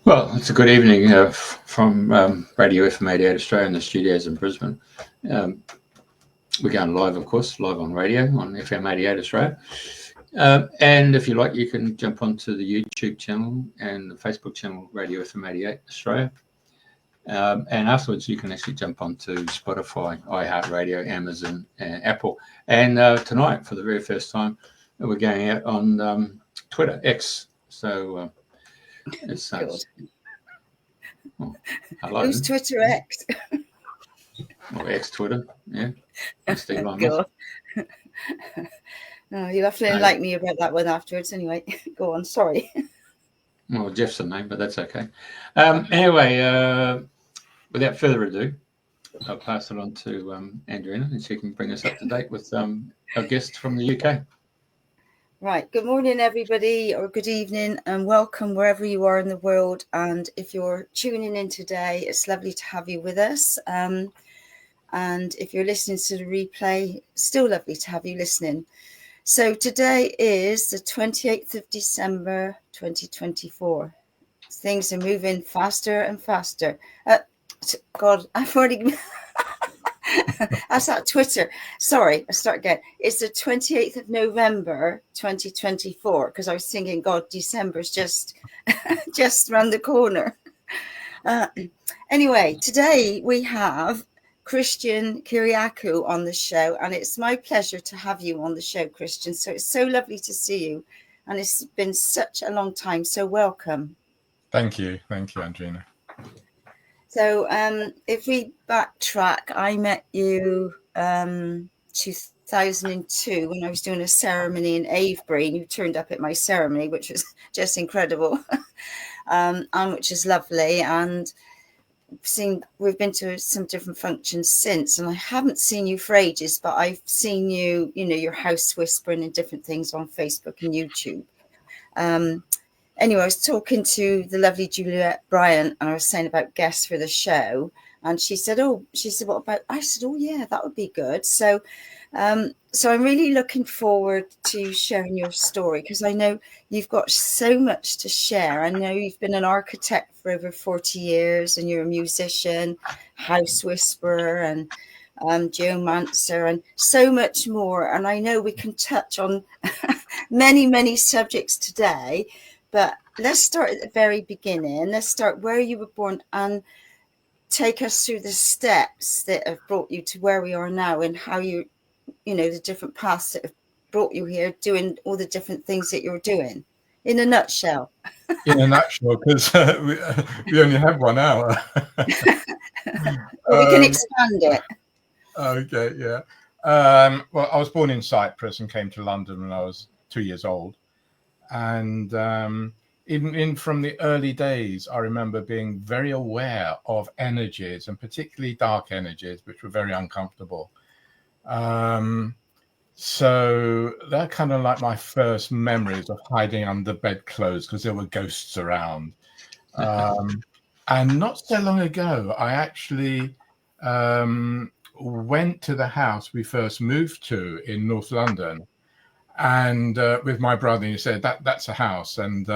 Well, it's a good evening from Radio FM 88 Australia in the studios in Brisbane. We're going live, of course, live on radio on FM 88 Australia. And if you like, you can jump onto the YouTube channel and the Facebook channel, Radio FM 88 Australia. And afterwards, you can actually jump onto Spotify, iHeartRadio, Amazon, and Apple. And tonight, for the very first time, we're going out on Twitter, X. So it's hello. Who's Twitter X? Or X Twitter, yeah. God. No, you'll have to enlighten me about that one afterwards. Anyway, go on. Sorry. Well, Jeff's the name, but that's okay. Anyway, without further ado, I'll pass it on to Andrina, and she can bring us up to date with our guest from the UK. Right. Good morning, everybody, or good evening, and welcome wherever you are in the world. And if you're tuning in today, it's lovely to have you with us. And if you're listening to the replay, still lovely to have you listening. So today is the 28th of December, 2024. Things are moving faster and faster. God, I've already... That's that Twitter. Sorry, I start again. It's the 28th of November, 2024, because I was thinking, God, December's just around the corner. Anyway, today we have Christian Kyriacou on the show, and it's my pleasure to have you on the show, Christian. So it's so lovely to see you, and it's been such a long time. So welcome. Thank you, Andrina. So if we backtrack, I met you 2002 when I was doing a ceremony in Avebury, and you turned up at my ceremony, which was just incredible, and which is lovely. And we've been to some different functions since, and I haven't seen you for ages, but I've seen you, your house whispering and different things on Facebook and YouTube. Anyway, I was talking to the lovely Juliet Bryant, and I was saying about guests for the show, and she said, what about? I said, oh yeah, that would be good. So I'm really looking forward to sharing your story, because I know you've got so much to share. I know you've been an architect for over 40 years, and you're a musician, house whisperer, and geomancer, and so much more. And I know we can touch on many, many subjects today. But let's start at the very beginning. Let's start where you were born and take us through the steps that have brought you to where we are now, and how the different paths that have brought you here, doing all the different things that you're doing. In a nutshell. In a nutshell, because we only have 1 hour. Well, we can expand it. Okay, yeah. Well, I was born in Cyprus and came to London when I was 2 years old. And even from the early days, I remember being very aware of energies, and particularly dark energies, which were very uncomfortable. So they're kind of like my first memories of hiding under bedclothes because there were ghosts around. And not so long ago, I actually went to the house we first moved to in North London. And with my brother, he said that's a house, and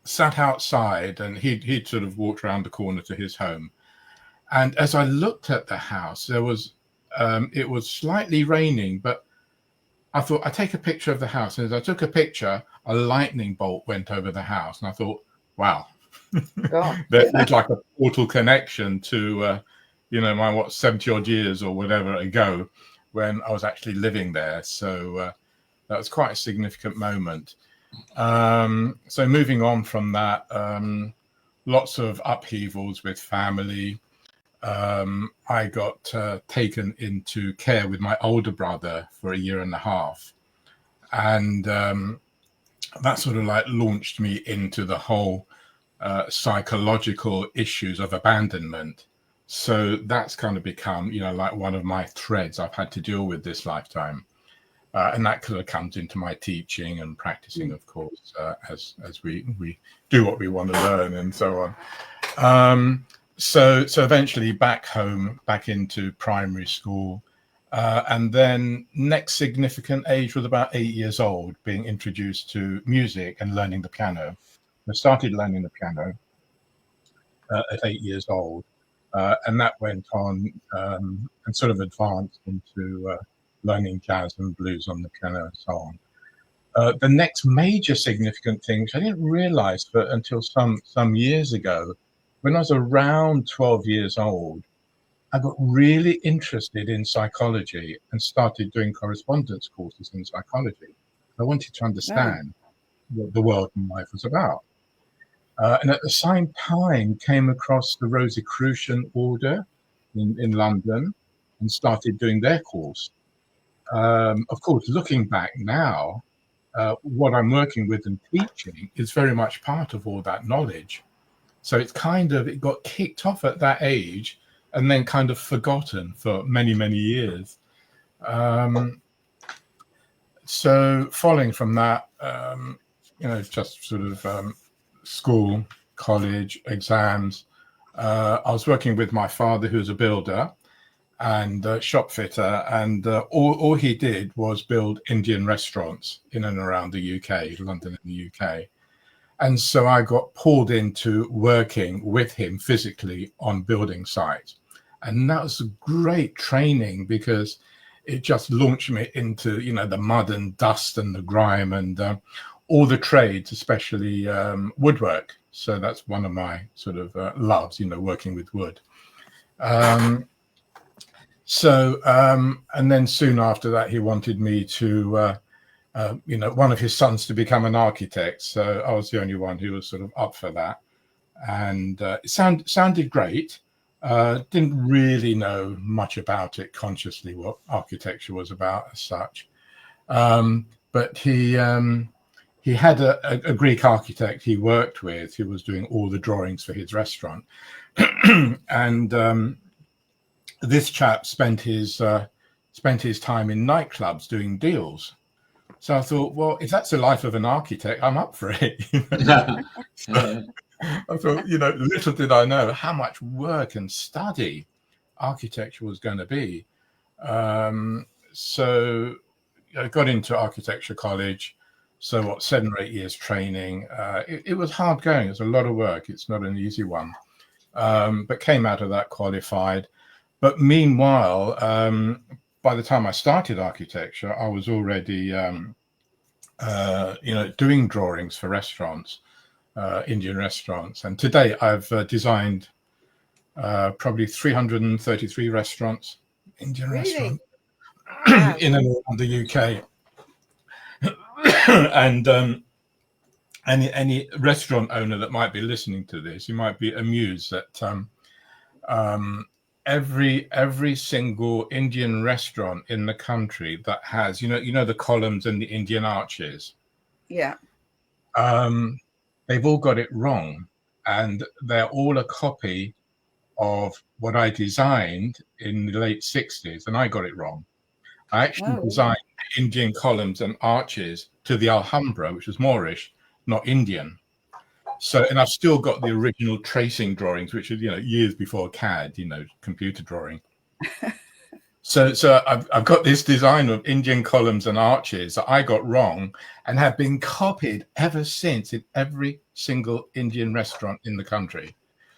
sat outside, and he'd sort of walked around the corner to his home. And as I looked at the house, there was it was slightly raining, but I thought I'd take a picture of the house. And as I took a picture, a lightning bolt went over the house, and I thought, wow, there's like a portal connection to my 70 odd years or whatever ago, when I was actually living there. So that was quite a significant moment. So moving on from that, lots of upheavals with family. I got taken into care with my older brother for 1.5 years. And that sort of like launched me into the whole psychological issues of abandonment. So that's kind of become, like one of my threads I've had to deal with this lifetime. And that kind of comes into my teaching and practicing, of course, as we do what we want to learn and so on. So eventually back home, back into primary school. And then next significant age was about 8 years old, being introduced to music and learning the piano. I started learning the piano at 8 years old, and that went on and sort of advanced into learning jazz and blues on the piano and so on. The next major significant thing, which I didn't realize until some years ago, when I was around 12 years old, I got really interested in psychology and started doing correspondence courses in psychology. I wanted to understand what the world and life was about. And at the same time came across the Rosicrucian order in London and started doing their course. Of course, looking back now, what I'm working with and teaching is very much part of all that knowledge. So it got kicked off at that age and then kind of forgotten for many, many years. So following from that, just sort of school, college, exams. I was working with my father, who's a builder and shop fitter, and all he did was build Indian restaurants in and around the UK, London and the UK. And so I got pulled into working with him physically on building sites. And that was a great training because it just launched me into, the mud and dust and the grime and all the trades, especially woodwork. So that's one of my sort of loves, working with wood. And then soon after that, he wanted me to, one of his sons to become an architect. So I was the only one who was sort of up for that. And it sounded great. Didn't really know much about it consciously, what architecture was about as such. But he had a Greek architect he worked with who was doing all the drawings for his restaurant. And this chap spent his time in nightclubs doing deals. So I thought, well, if that's the life of an architect, I'm up for it. I thought, little did I know how much work and study architecture was going to be. So I got into architecture college. So 7 or 8 years training. It was hard going. It's a lot of work. It's not an easy one. But came out of that qualified. But meanwhile, by the time I started architecture, I was already, doing drawings for restaurants, Indian restaurants. And today I've designed probably 333 restaurants, Indian restaurants, in and around the UK. And any restaurant owner that might be listening to this, you might be amused that every single Indian restaurant in the country that has, the columns and the Indian arches. Yeah. They've all got it wrong, and they're all a copy of what I designed in the late 60s, and I got it wrong. I actually designed Indian columns and arches to the Alhambra, which was Moorish, not Indian. So, and I've still got the original tracing drawings, which are, years before CAD, computer drawing. So I've got this design of Indian columns and arches that I got wrong and have been copied ever since in every single Indian restaurant in the country.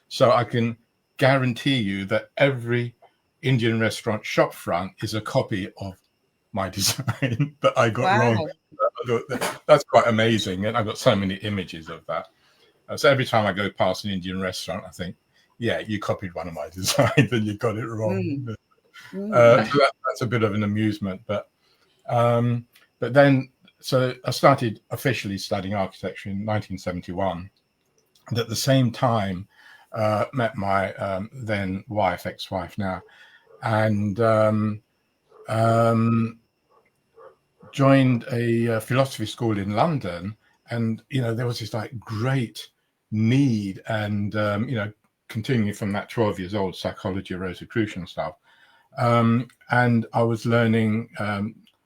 So I can guarantee you that every Indian restaurant shop front is a copy of my design that I got wrong. That's quite amazing. And I've got so many images of that. So every time I go past an Indian restaurant, I think, yeah, you copied one of my designs and you got it wrong. So that's a bit of an amusement. But then, so I started officially studying architecture in 1971. And at the same time, met my then wife, ex-wife now, and joined a philosophy school in London. And, there was this great need and, continuing from that 12 years old psychology, Rosicrucian stuff. And I was learning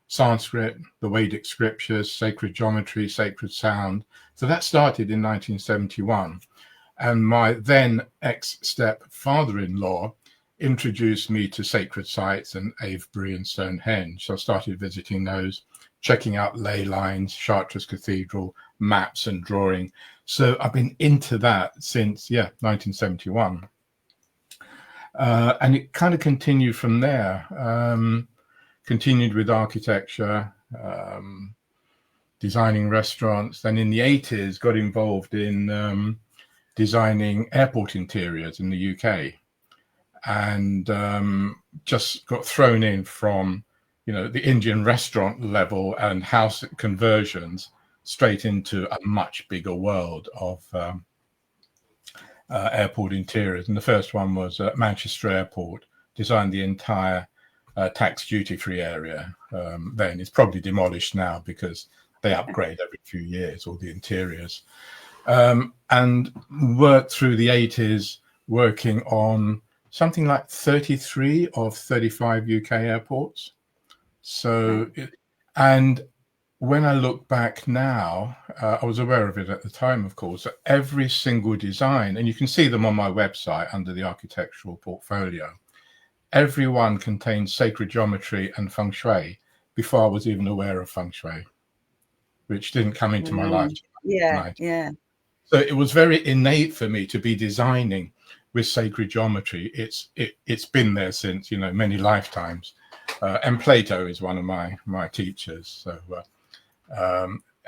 Sanskrit, the Vedic scriptures, sacred geometry, sacred sound. So that started in 1971. And my then ex-step father-in-law introduced me to sacred sites and Avebury and Stonehenge. So I started visiting those, checking out ley lines, Chartres Cathedral, maps and drawing. So I've been into that since 1971, and it kind of continued from there. Continued with architecture, designing restaurants. Then in the 80s, got involved in designing airport interiors in the UK, and just got thrown in from, the Indian restaurant level and house conversions straight into a much bigger world of airport interiors. And the first one was at Manchester Airport, designed the entire tax duty-free area. Then it's probably demolished now because they upgrade every few years, all the interiors. And worked through the 80s working on something like 33 of 35 UK airports. So, and when I look back now, I was aware of it at the time, of course, that every single design, and you can see them on my website under the architectural portfolio, every one contains sacred geometry and feng shui before I was even aware of feng shui, which didn't come into my life. Yeah. So it was very innate for me to be designing with sacred geometry. It's been there since, many lifetimes. And Plato is one of my teachers. So,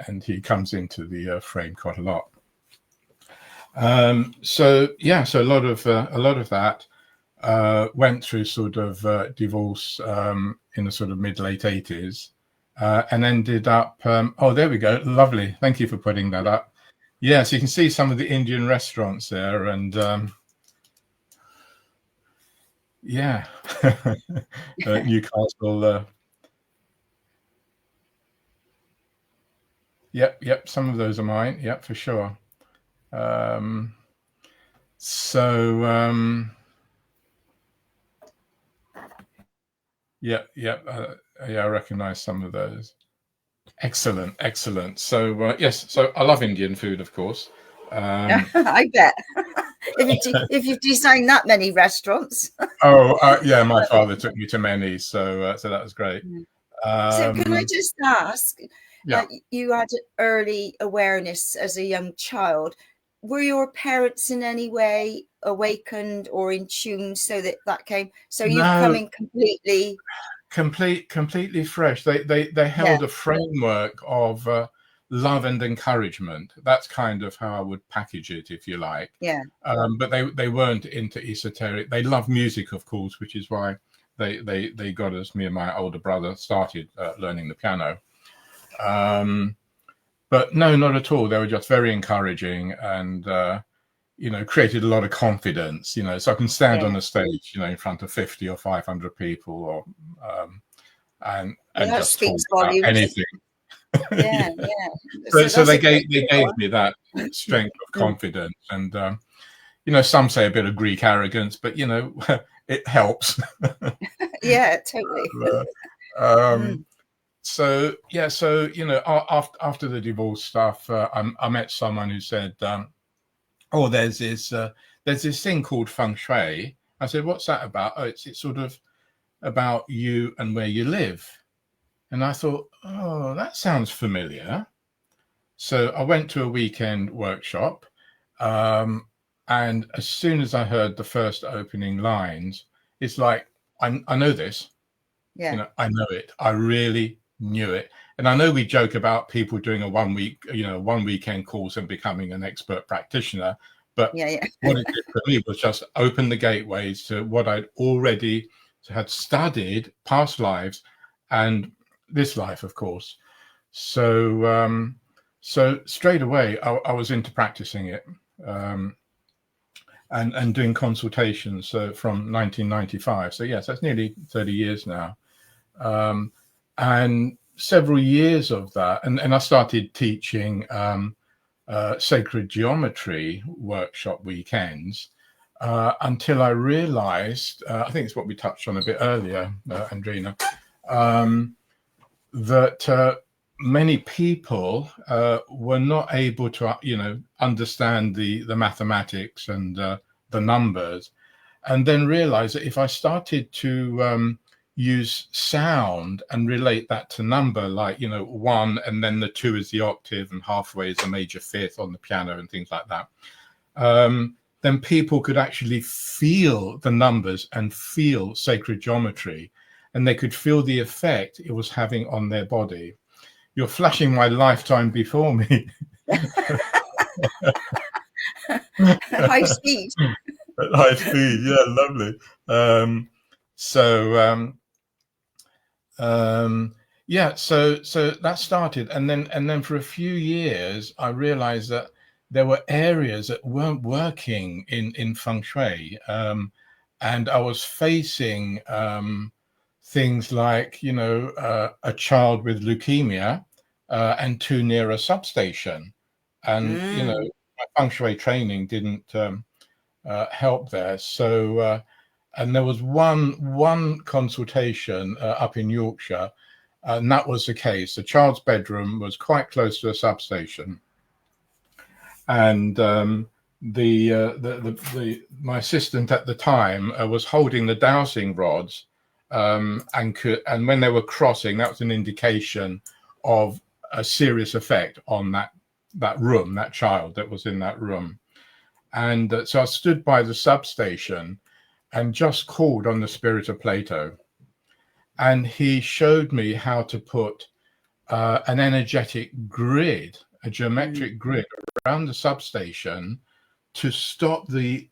and he comes into the frame quite a lot. So a lot of that went through sort of divorce in the sort of mid-late 80s, and ended up. There we go. Lovely. Thank you for putting that up. Yes, you can see some of the Indian restaurants there, and Newcastle. Yep. Some of those are mine. Yep, for sure. I recognize some of those. Excellent. So yes, so I love Indian food, of course. I bet. if you've designed that many restaurants. My father took me to many, so that was great. So can I just ask? You had early awareness as a young child. Were your parents in any way awakened or in tune so that came? So you've come in completely fresh. They held a framework of love and encouragement. That's kind of how I would package it, if you like. But they weren't into esoteric. They love music, of course, which is why they got us, me and my older brother, started learning the piano. But no, not at all. They were just very encouraging and created a lot of confidence, so I can stand on a stage, in front of 50 or 500 people, or and just talk about anything. So they gave me that strength of confidence, and some say a bit of Greek arrogance, but it helps. Totally. So after the divorce stuff, I met someone who said, there's this thing called feng shui. I said, what's that about? Oh, it's sort of about you and where you live. And I thought, that sounds familiar. So I went to a weekend workshop, and as soon as I heard the first opening lines, it's like, I know this. I know it. I really knew it. And I know we joke about people doing a one weekend course and becoming an expert practitioner, but what it did for me was just open the gateways to what I'd already had studied, past lives and this life, of course. So straight away I was into practicing it, and doing consultations from 1995. So yes, that's nearly 30 years now. And several years of that, and I started teaching sacred geometry workshop weekends until I realized, I think it's what we touched on a bit earlier, Andrina, that many people were not able to, understand the mathematics and the numbers, and then realized that if I started to use sound and relate that to number, like, you know, 1, and then the 2 is the octave, and halfway is a major fifth on the piano and things like that, then people could actually feel the numbers and feel sacred geometry, and they could feel the effect it was having on their body. You're flashing my lifetime before me. High speed. At high speed, yeah, lovely. Yeah, so that started, and then for a few years I realized that there were areas that weren't working in feng shui, and I was facing things like, you know, a child with leukemia and too near a substation, and you know, my feng shui training didn't help there. So and there was one consultation up in Yorkshire, and that was the case. The child's bedroom was quite close to a substation, and my assistant at the time was holding the dowsing rods, and when they were crossing, that was an indication of a serious effect on that room, that child that was in that room. And so I stood by the substation and just called on the spirit of Plato, and he showed me how to put an energetic grid, a geometric grid around the substation to stop the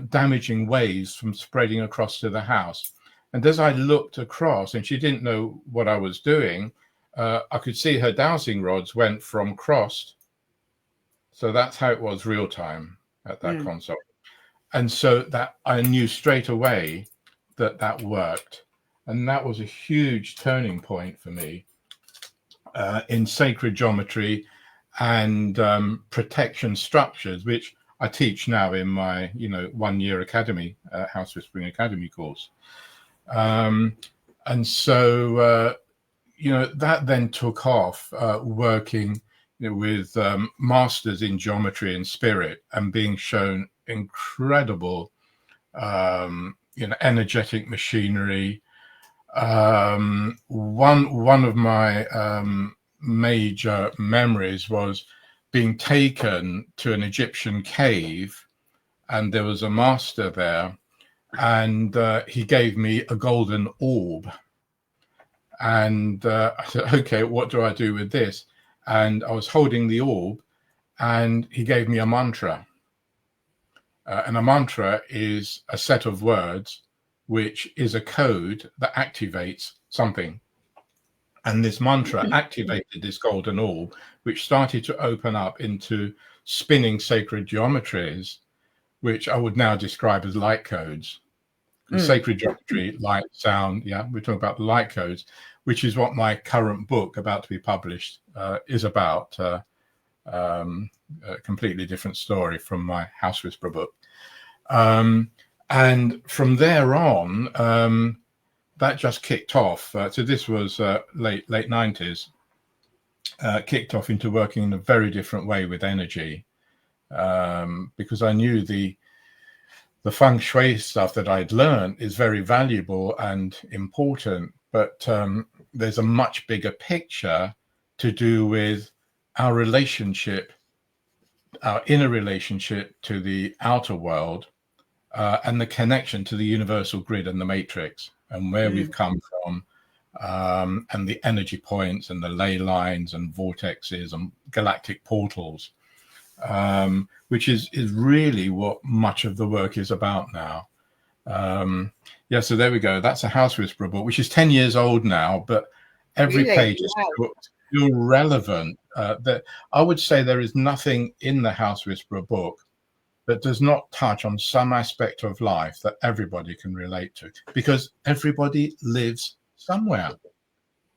damaging waves from spreading across to the house. And as I looked across, and she didn't know what I was doing, I could see her dowsing rods went from crossed. So that's how it was real time at that consult. And so that I knew straight away that worked. And that was a huge turning point for me in sacred geometry and protection structures, which I teach now in my, you know, 1-year academy, House Whispering Academy course. And so, you know, that then took off working, you know, with masters in geometry and spirit, and being shown incredible, you know, energetic machinery. One of my major memories was being taken to an Egyptian cave, and there was a master there, and he gave me a golden orb, and I said, okay, what do I do with this? And I was holding the orb, and he gave me a mantra. And a mantra is a set of words which is a code that activates something. And this mantra activated this golden orb, which started to open up into spinning sacred geometries, which I would now describe as light codes. Sacred geometry, light, sound, yeah, we're talking about the light codes, which is what my current book about to be published is about. A completely different story from my House Whisperer book. And from there on, that just kicked off. So this was late 90s, kicked off into working in a very different way with energy, because I knew the feng shui stuff that I'd learned is very valuable and important, but there's a much bigger picture to do with our relationship, our inner relationship to the outer world, and the connection to the universal grid and the matrix, and where we've come from, and the energy points and the ley lines and vortexes and galactic portals, which is really what much of the work is about now. Yeah, so there we go. That's a House Whisperer book, which is 10 years old now, but every page is still relevant. That I would say there is nothing in the House Whisperer book that does not touch on some aspect of life that everybody can relate to, because everybody lives somewhere,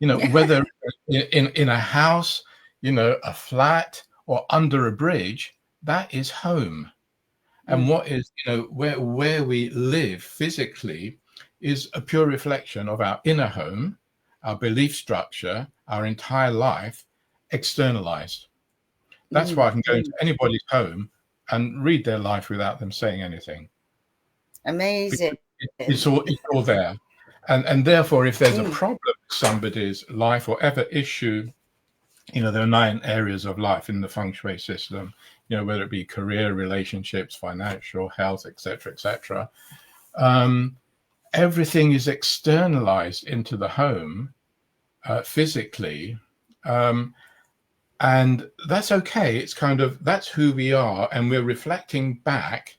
you know, whether in a house, you know, a flat, or under a bridge, that is home. And what is, you know, where we live physically is a pure reflection of our inner home, our belief structure, our entire life externalized. That's why I can go into anybody's home and read their life without them saying anything. Amazing. It's all there. And therefore, if there's a problem with somebody's life or ever issue, there are 9 areas of life in the feng shui system, whether it be career, relationships, financial, health, etc., etc. Everything is externalized into the home physically. And that's okay. It's that's who we are, and we're reflecting back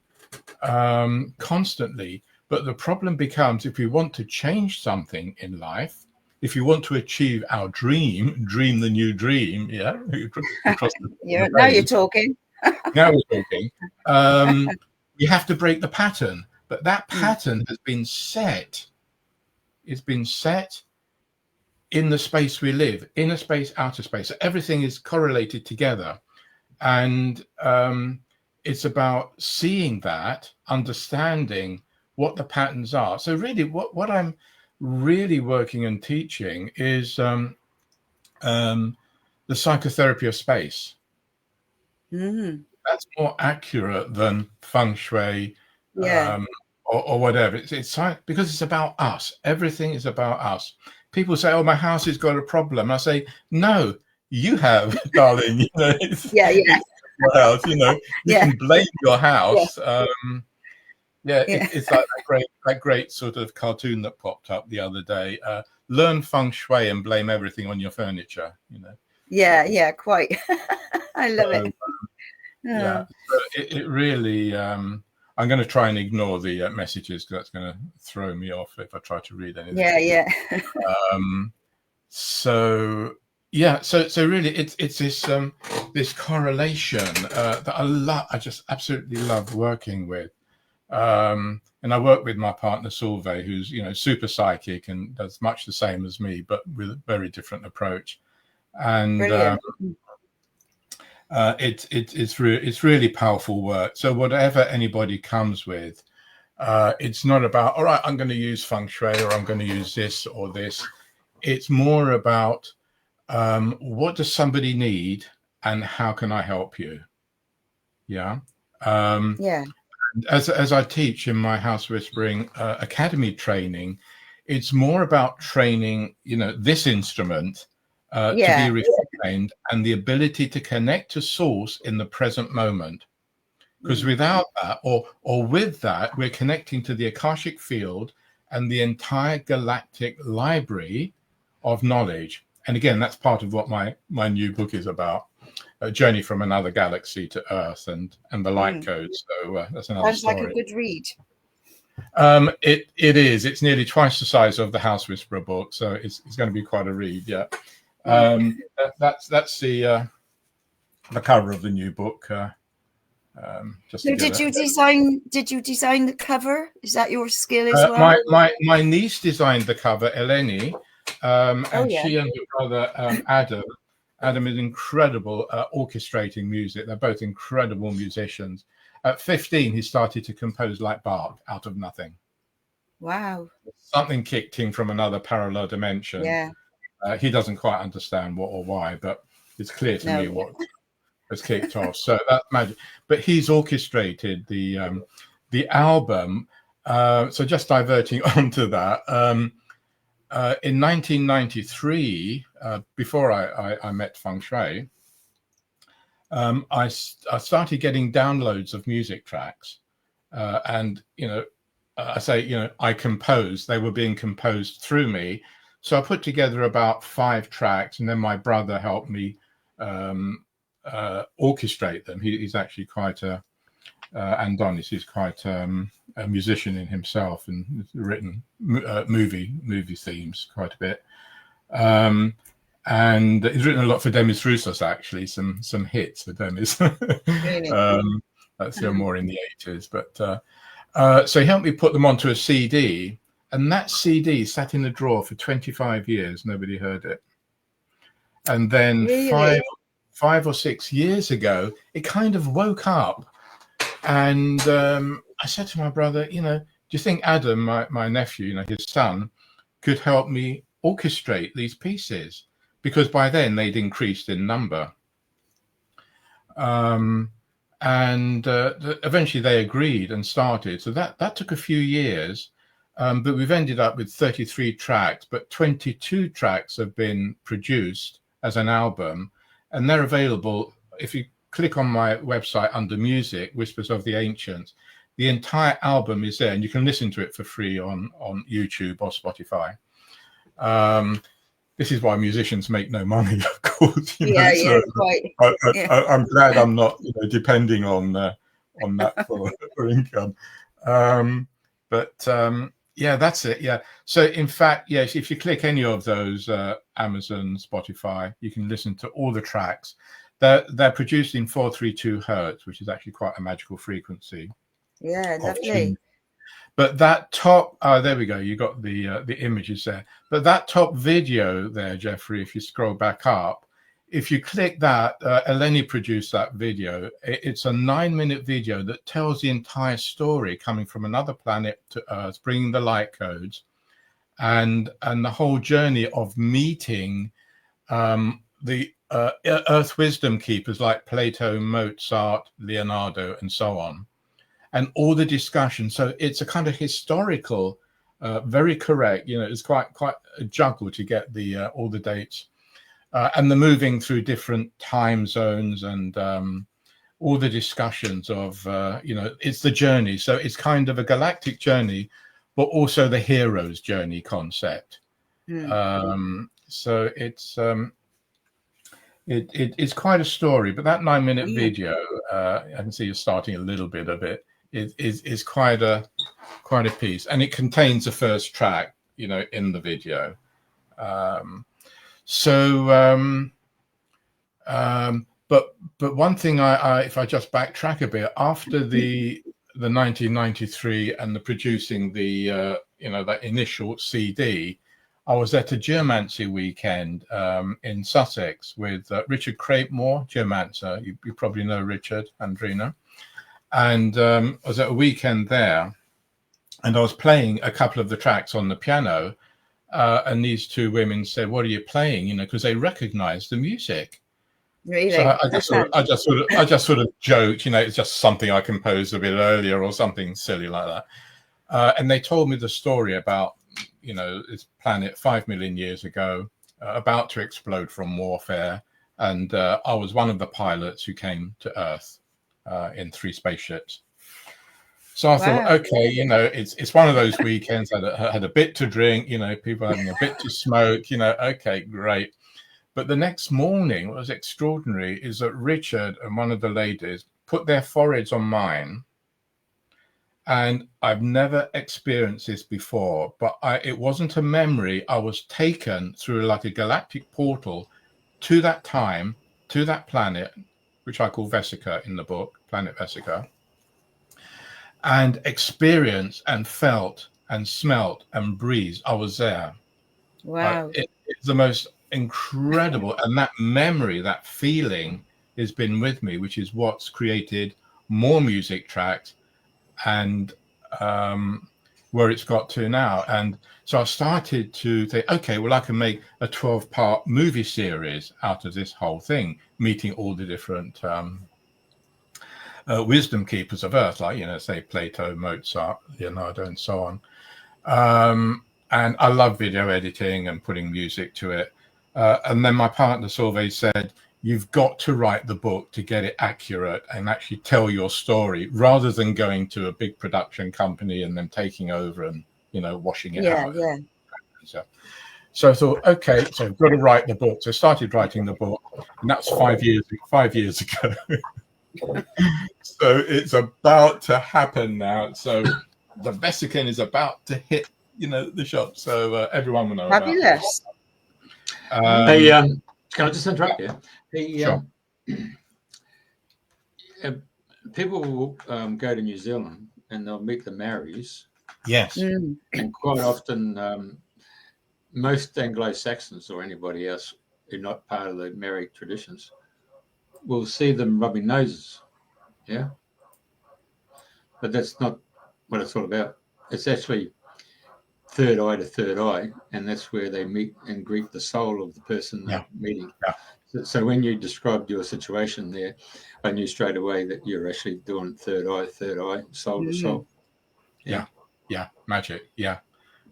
constantly. But the problem becomes, if we want to change something in life, if you want to achieve our dream the new dream, now you're talking. Now we're talking. You have to break the pattern, but that pattern has been set. It's been set in the space we live, inner space, outer space. So everything is correlated together, and it's about seeing that, understanding what the patterns are. So really, what I'm really working and teaching is the psychotherapy of space. That's more accurate than feng shui, or whatever. It's because it's about us. Everything is about us. People say, "Oh, my house has got a problem." I say, "No, you have, darling. It's your house. You can blame your house." It's like that great sort of cartoon that popped up the other day. Learn feng shui and blame everything on your furniture. Yeah, quite. I love it. So it really. I'm going to try and ignore the messages, because that's going to throw me off if I try to read anything. So really, it's this correlation that I just absolutely love working with. And I work with my partner Solveig, who's super psychic and does much the same as me, but with a very different approach. And it's really powerful work. So whatever anybody comes with, it's not about, all right, I'm going to use feng shui, or I'm going to use this or this. It's more about what does somebody need, and how can I help you? As I teach in my House Whispering Academy training, it's more about training, this instrument to be refined, and the ability to connect to source in the present moment. Because without that, or with that, we're connecting to the Akashic field and the entire galactic library of knowledge. And again, that's part of what my new book is about. A journey from another galaxy to Earth and the light code. So that's another story. Sounds like a good read. It is. It's nearly twice the size of the House Whisperer book, so it's going to be quite a read. Yeah. That's the cover of the new book. So did you design the cover? Is that your skill as well? My niece designed the cover, Eleni, and she and her brother Adam is incredible orchestrating music. They're both incredible musicians. At 15, he started to compose like Bach out of nothing. Wow. Something kicked in from another parallel dimension. Yeah. He doesn't quite understand what or why, but it's clear to me what has kicked off. So that's magic. But he's orchestrated the album. So just diverting onto that. In 1993, before I met feng shui, I started getting downloads of music tracks, and I composed. They were being composed through me, so I put together about 5 tracks, and then my brother helped me orchestrate them. He's actually quite Andonis is quite a musician in himself, and has written movie themes quite a bit. And he's written a lot for Demis Roussos, actually, some hits for Demis. Really? That's more in the 80s. But so he helped me put them onto a CD, and that CD sat in the drawer for 25 years. Nobody heard it. And then really? five or 6 years ago, it kind of woke up. And I said to my brother, do you think Adam, my nephew, his son, could help me orchestrate these pieces? Because by then they'd increased in number. And eventually they agreed and started. So that took a few years. But we've ended up with 33 tracks, but 22 tracks have been produced as an album, and they're available. If you click on my website under music, Whispers of the Ancients, the entire album is there, and you can listen to it for free on YouTube or Spotify. This is why musicians make no money, of course. Quite. I'm glad I'm not, depending on that for income. Yeah, that's it. Yeah. So in fact, yes, if you click any of those, Amazon, Spotify, you can listen to all the tracks. They're produced in 432 hertz, which is actually quite a magical frequency. Yeah, lovely. But that top, there we go. You got the images there. But that top video there, Jeffrey, if you scroll back up, if you click that, Eleni produced that video. It's a 9-minute video that tells the entire story coming from another planet to Earth, bringing the light codes, and the whole journey of meeting the Earth wisdom keepers like Plato, Mozart, Leonardo, and so on, and all the discussion. So it's a kind of historical, very correct. It's quite a juggle to get the all the dates. And the moving through different time zones and all the discussions of, it's the journey. So it's kind of a galactic journey, but also the hero's journey concept. So it's quite a story. But that 9-minute video, I can see you're starting a little bit of it, is quite a piece. And it contains the first track, in the video. But one thing if I just backtrack a bit, after the 1993 and the producing the that initial CD, I was at a geomancy weekend in Sussex with Richard Crapemore, geomancer. You probably know Richard, Andrina. And I was at a weekend there, and I was playing a couple of the tracks on the piano. And these two women said, "What are you playing?" Because they recognized the music. Really? So I just sort of joked, it's just something I composed a bit earlier or something silly like that. And they told me the story about, this planet 5 million years ago, about to explode from warfare, and I was one of the pilots who came to Earth in 3 spaceships. So I thought, okay, it's one of those weekends. I had a bit to drink, people having a bit to smoke, okay, great. But the next morning, what was extraordinary is that Richard and one of the ladies put their foreheads on mine. And I've never experienced this before, but it wasn't a memory. I was taken through like a galactic portal to that time, to that planet, which I call Vesica in the book, Planet Vesica, and experienced and felt and smelt and breathed. I was there. Wow. It's the most incredible. And that memory, that feeling has been with me, which is what's created more music tracks and where it's got to now. And so I started to think, okay, well, I can make a 12-part movie series out of this whole thing, meeting all the different wisdom keepers of Earth, like, say Plato, Mozart, Leonardo, and so on. And I love video editing and putting music to it. And then my partner Solveig said, you've got to write the book to get it accurate and actually tell your story rather than going to a big production company and then taking over and, washing it out. Yeah. So I thought, okay, so I've got to write the book. So I started writing the book, and that's 5 years ago. So it's about to happen now. So the Vesican is about to hit, the shop. So everyone will know. Fabulous. Hey, can I just interrupt you? Sure. People will go to New Zealand and they'll meet the Maoris. Yes. And quite often, most Anglo-Saxons or anybody else who are not part of the Maori traditions will see them rubbing noses. Yeah. But that's not what it's all about. It's actually third eye to third eye, and that's where they meet and greet the soul of the person they're meeting. Yeah. So when you described your situation there, I knew straight away that you're actually doing third eye, soul to soul. Yeah. Yeah, magic. Yeah,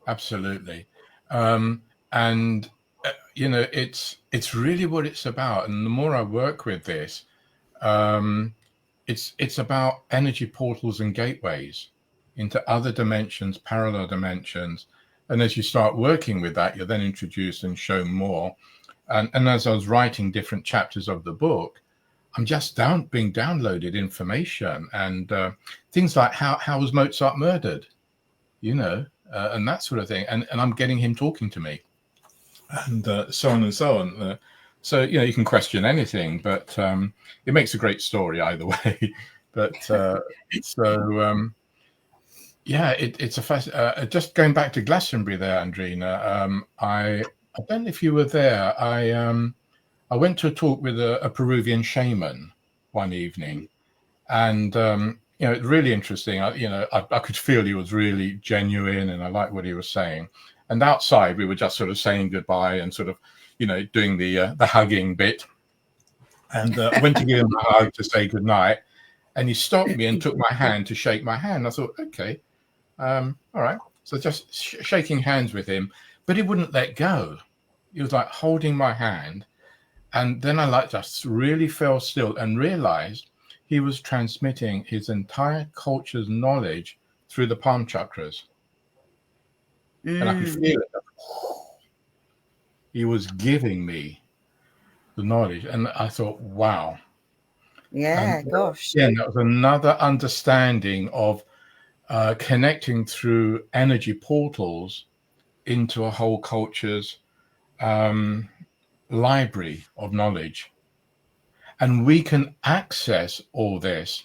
absolutely. And you know, it's really what it's about. And the more I work with this, it's about energy portals and gateways into other dimensions, parallel dimensions. And as you start working with that, you're then introduced and shown more. And as I was writing different chapters of the book, I'm just being downloaded information and things like how was Mozart murdered, you know, and that sort of thing. And I'm getting him talking to me, and so on and so on. So, you know, you can question anything, but it makes a great story either way. But yeah, it's a just going back to Glastonbury there, Andrina. I don't know if you were there. I went to a talk with a Peruvian shaman one evening, and you know, really interesting. I could feel he was really genuine, and I liked what he was saying. And outside, we were just sort of saying goodbye and sort of, you know, doing the hugging bit. And I went to give him a hug to say goodnight, and he stopped me and took my hand to shake my hand. I thought, okay, all right. So just shaking hands with him, but he wouldn't let go. He was like holding my hand. And then I just really fell still and realized he was transmitting his entire culture's knowledge through the palm chakras. And I could feel it. He was giving me the knowledge. And I thought, wow. Yeah, and, gosh. Yeah, that was another understanding of connecting through energy portals into a whole culture's library of knowledge. And we can access all this.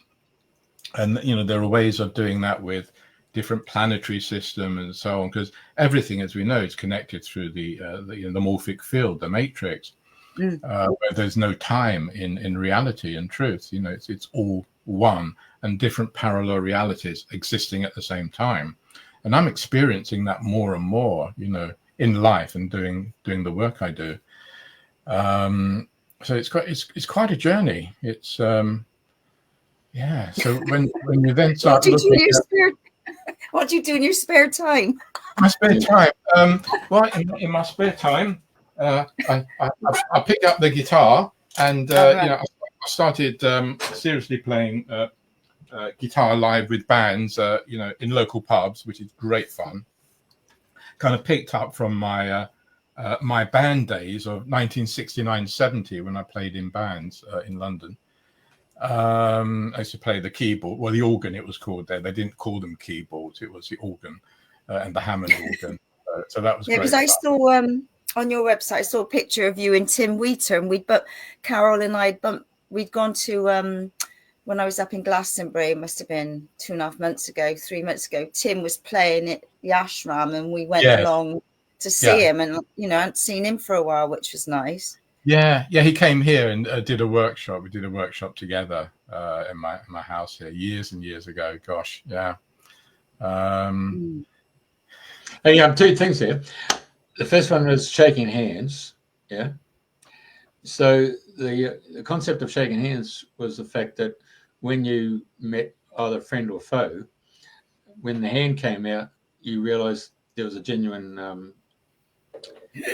And, you know, there are ways of doing that with different planetary system and so on, because everything, as we know, is connected through the morphic field, the matrix, where there's no time in reality and truth. You know, it's all one, and different parallel realities existing at the same time. And I'm experiencing that more and more, you know, in life and doing the work I do. So it's quite a journey. It's yeah. So when you then start what do you do in your spare time? My spare time. Well, in my spare time, I picked up the guitar and right. you know, I started seriously playing guitar live with bands, you know, in local pubs, which is great fun. Kind of picked up from my my band days of 1969-70 when I played in bands in London. I used to play the keyboard, well, the organ it was called there. They didn't call them keyboards, it was the organ and the Hammond organ. So that was great. Because I saw on your website, I saw a picture of you and Tim Wheater, and Carol and we'd gone to when I was up in Glastonbury, it must have been 3 months ago. Tim was playing at the ashram, and we went along to see him, and you know, I hadn't seen him for a while, which was nice. Yeah, he came here and did a workshop. We did a workshop together in my house here years and years ago. Gosh, yeah. Hey, two things here. The first one was shaking hands. Yeah. So the concept of shaking hands was the fact that when you met either friend or foe, when the hand came out, you realized there was a genuine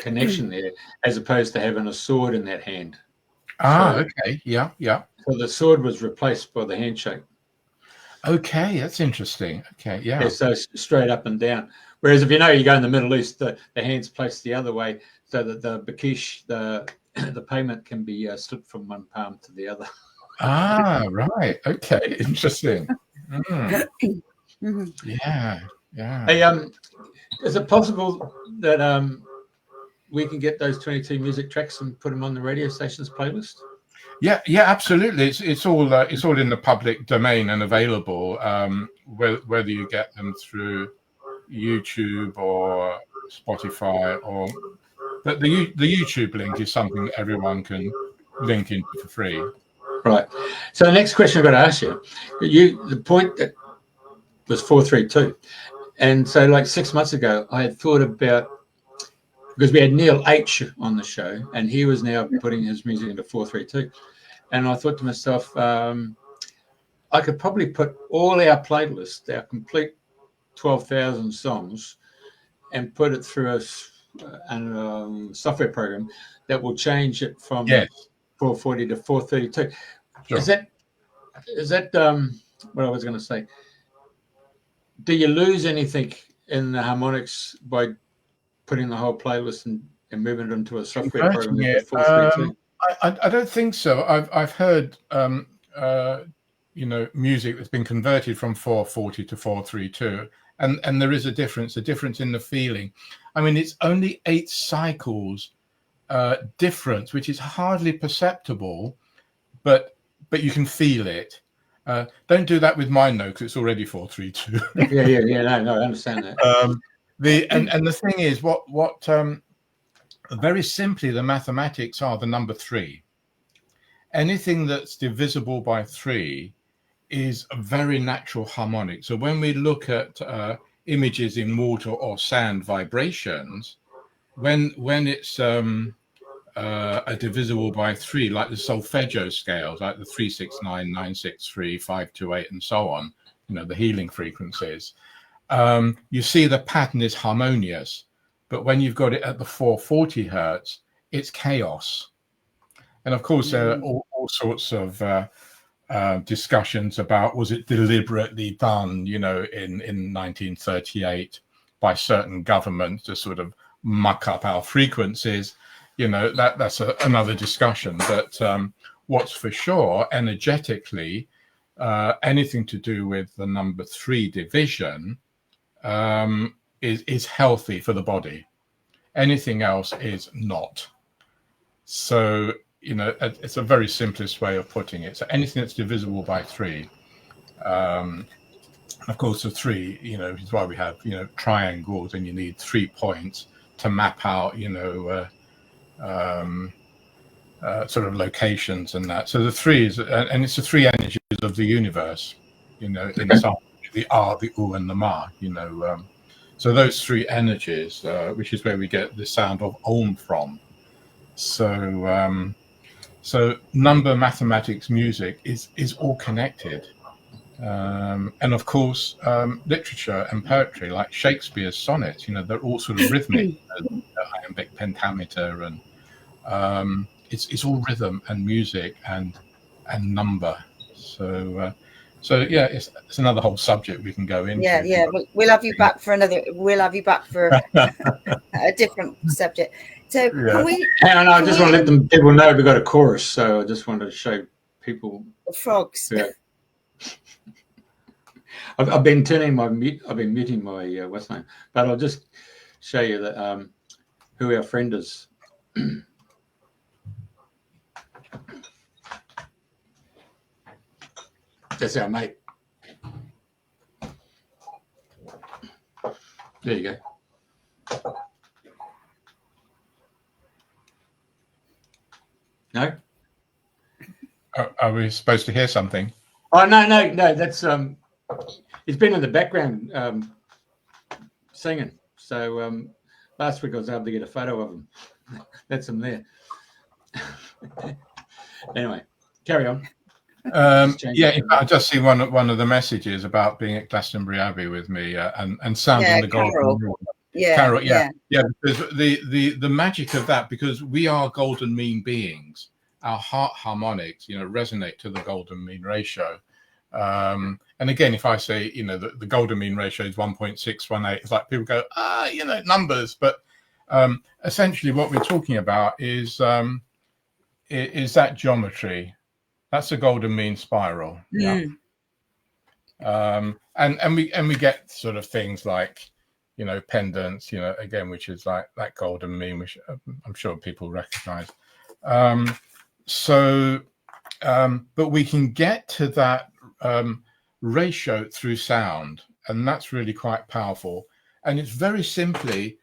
connection there, as opposed to having a sword in that hand. Okay. Yeah. So the sword was replaced by the handshake. Okay, that's interesting. Okay, yeah. So straight up and down. Whereas if you know you go in the Middle East, the hand's placed the other way, so that the bakish, the payment can be slipped from one palm to the other. Right. Okay, interesting. Yeah. Hey, is it possible that we can get those 22 music tracks and put them on the radio station's playlist? Yeah, absolutely. It's all in the public domain and available. Whether you get them through YouTube or Spotify, or but the YouTube link is something that everyone can link into for free. Right. So the next question I've got to ask you, the point that was 432, and so like 6 months ago, I had thought about, because we had Neil H on the show, and he was now putting his music into 432. And I thought to myself, I could probably put all our playlists, our complete 12,000 songs and put it through a software program that will change it from 440 to 432. Sure. Is that what I was going to say? Do you lose anything in the harmonics by putting the whole playlist and moving it into a software program with 432? I don't think so. I've heard music that's been converted from 440 to 432, and there is a difference in the feeling. I mean, it's only 8 cycles difference, which is hardly perceptible, but you can feel it. Don't do that with mine though, because it's already 432. yeah. No, I understand that. And the thing is, what very simply, the mathematics are the number 3. Anything that's divisible by 3 is a very natural harmonic. So when we look at images in water or sand vibrations, when it's a divisible by 3, like the solfeggio scales, like the 369, 963, 528, and so on, the healing frequencies, you see the pattern is harmonious. But when you've got it at the 440 hertz, it's chaos. And of course, there are all sorts of discussions about, was it deliberately done, in 1938 by certain governments to sort of muck up our frequencies? That's another discussion. But what's for sure, energetically, anything to do with the number 3 division is healthy for the body. Anything else is not. So, it's a very simplest way of putting it. So anything that's divisible by 3, of course, the 3, is why we have, triangles, and you need 3 points to map out, sort of locations and that. So the 3 is, and it's the 3 energies of the universe, inside the R, the U, and the Ma, so those 3 energies, which is where we get the sound of Om from. So, so number, mathematics, music is all connected. And of course, literature and poetry, like Shakespeare's sonnets, they're all sort of rhythmic, iambic pentameter, and it's all rhythm and music and number. So yeah, it's another whole subject we can go into. Yeah. We'll have you back for a different subject. So can we? And I just want to let people know we've got a chorus. So I just wanted to show people the frogs. Yeah. I've been muting my what's name, but I'll just show you that who our friend is. That's our mate. There you go. No? Are we supposed to hear something? Oh, no. That's he's been in the background singing. So last week I was able to get a photo of him. That's him there. Anyway, carry on. I just see one of the messages about being at Glastonbury Abbey with me and sounding the golden rule. Carol, because the magic of that, because we are golden mean beings, our heart harmonics, resonate to the golden mean ratio. And again, if I say, the golden mean ratio is 1.618, it's like people go, numbers. But essentially what we're talking about is that geometry. That's a golden mean spiral. Yeah. And we get sort of things like, pendants, again, which is like that golden mean, which I'm sure people recognize. But we can get to that ratio through sound, and that's really quite powerful. And it's very simply,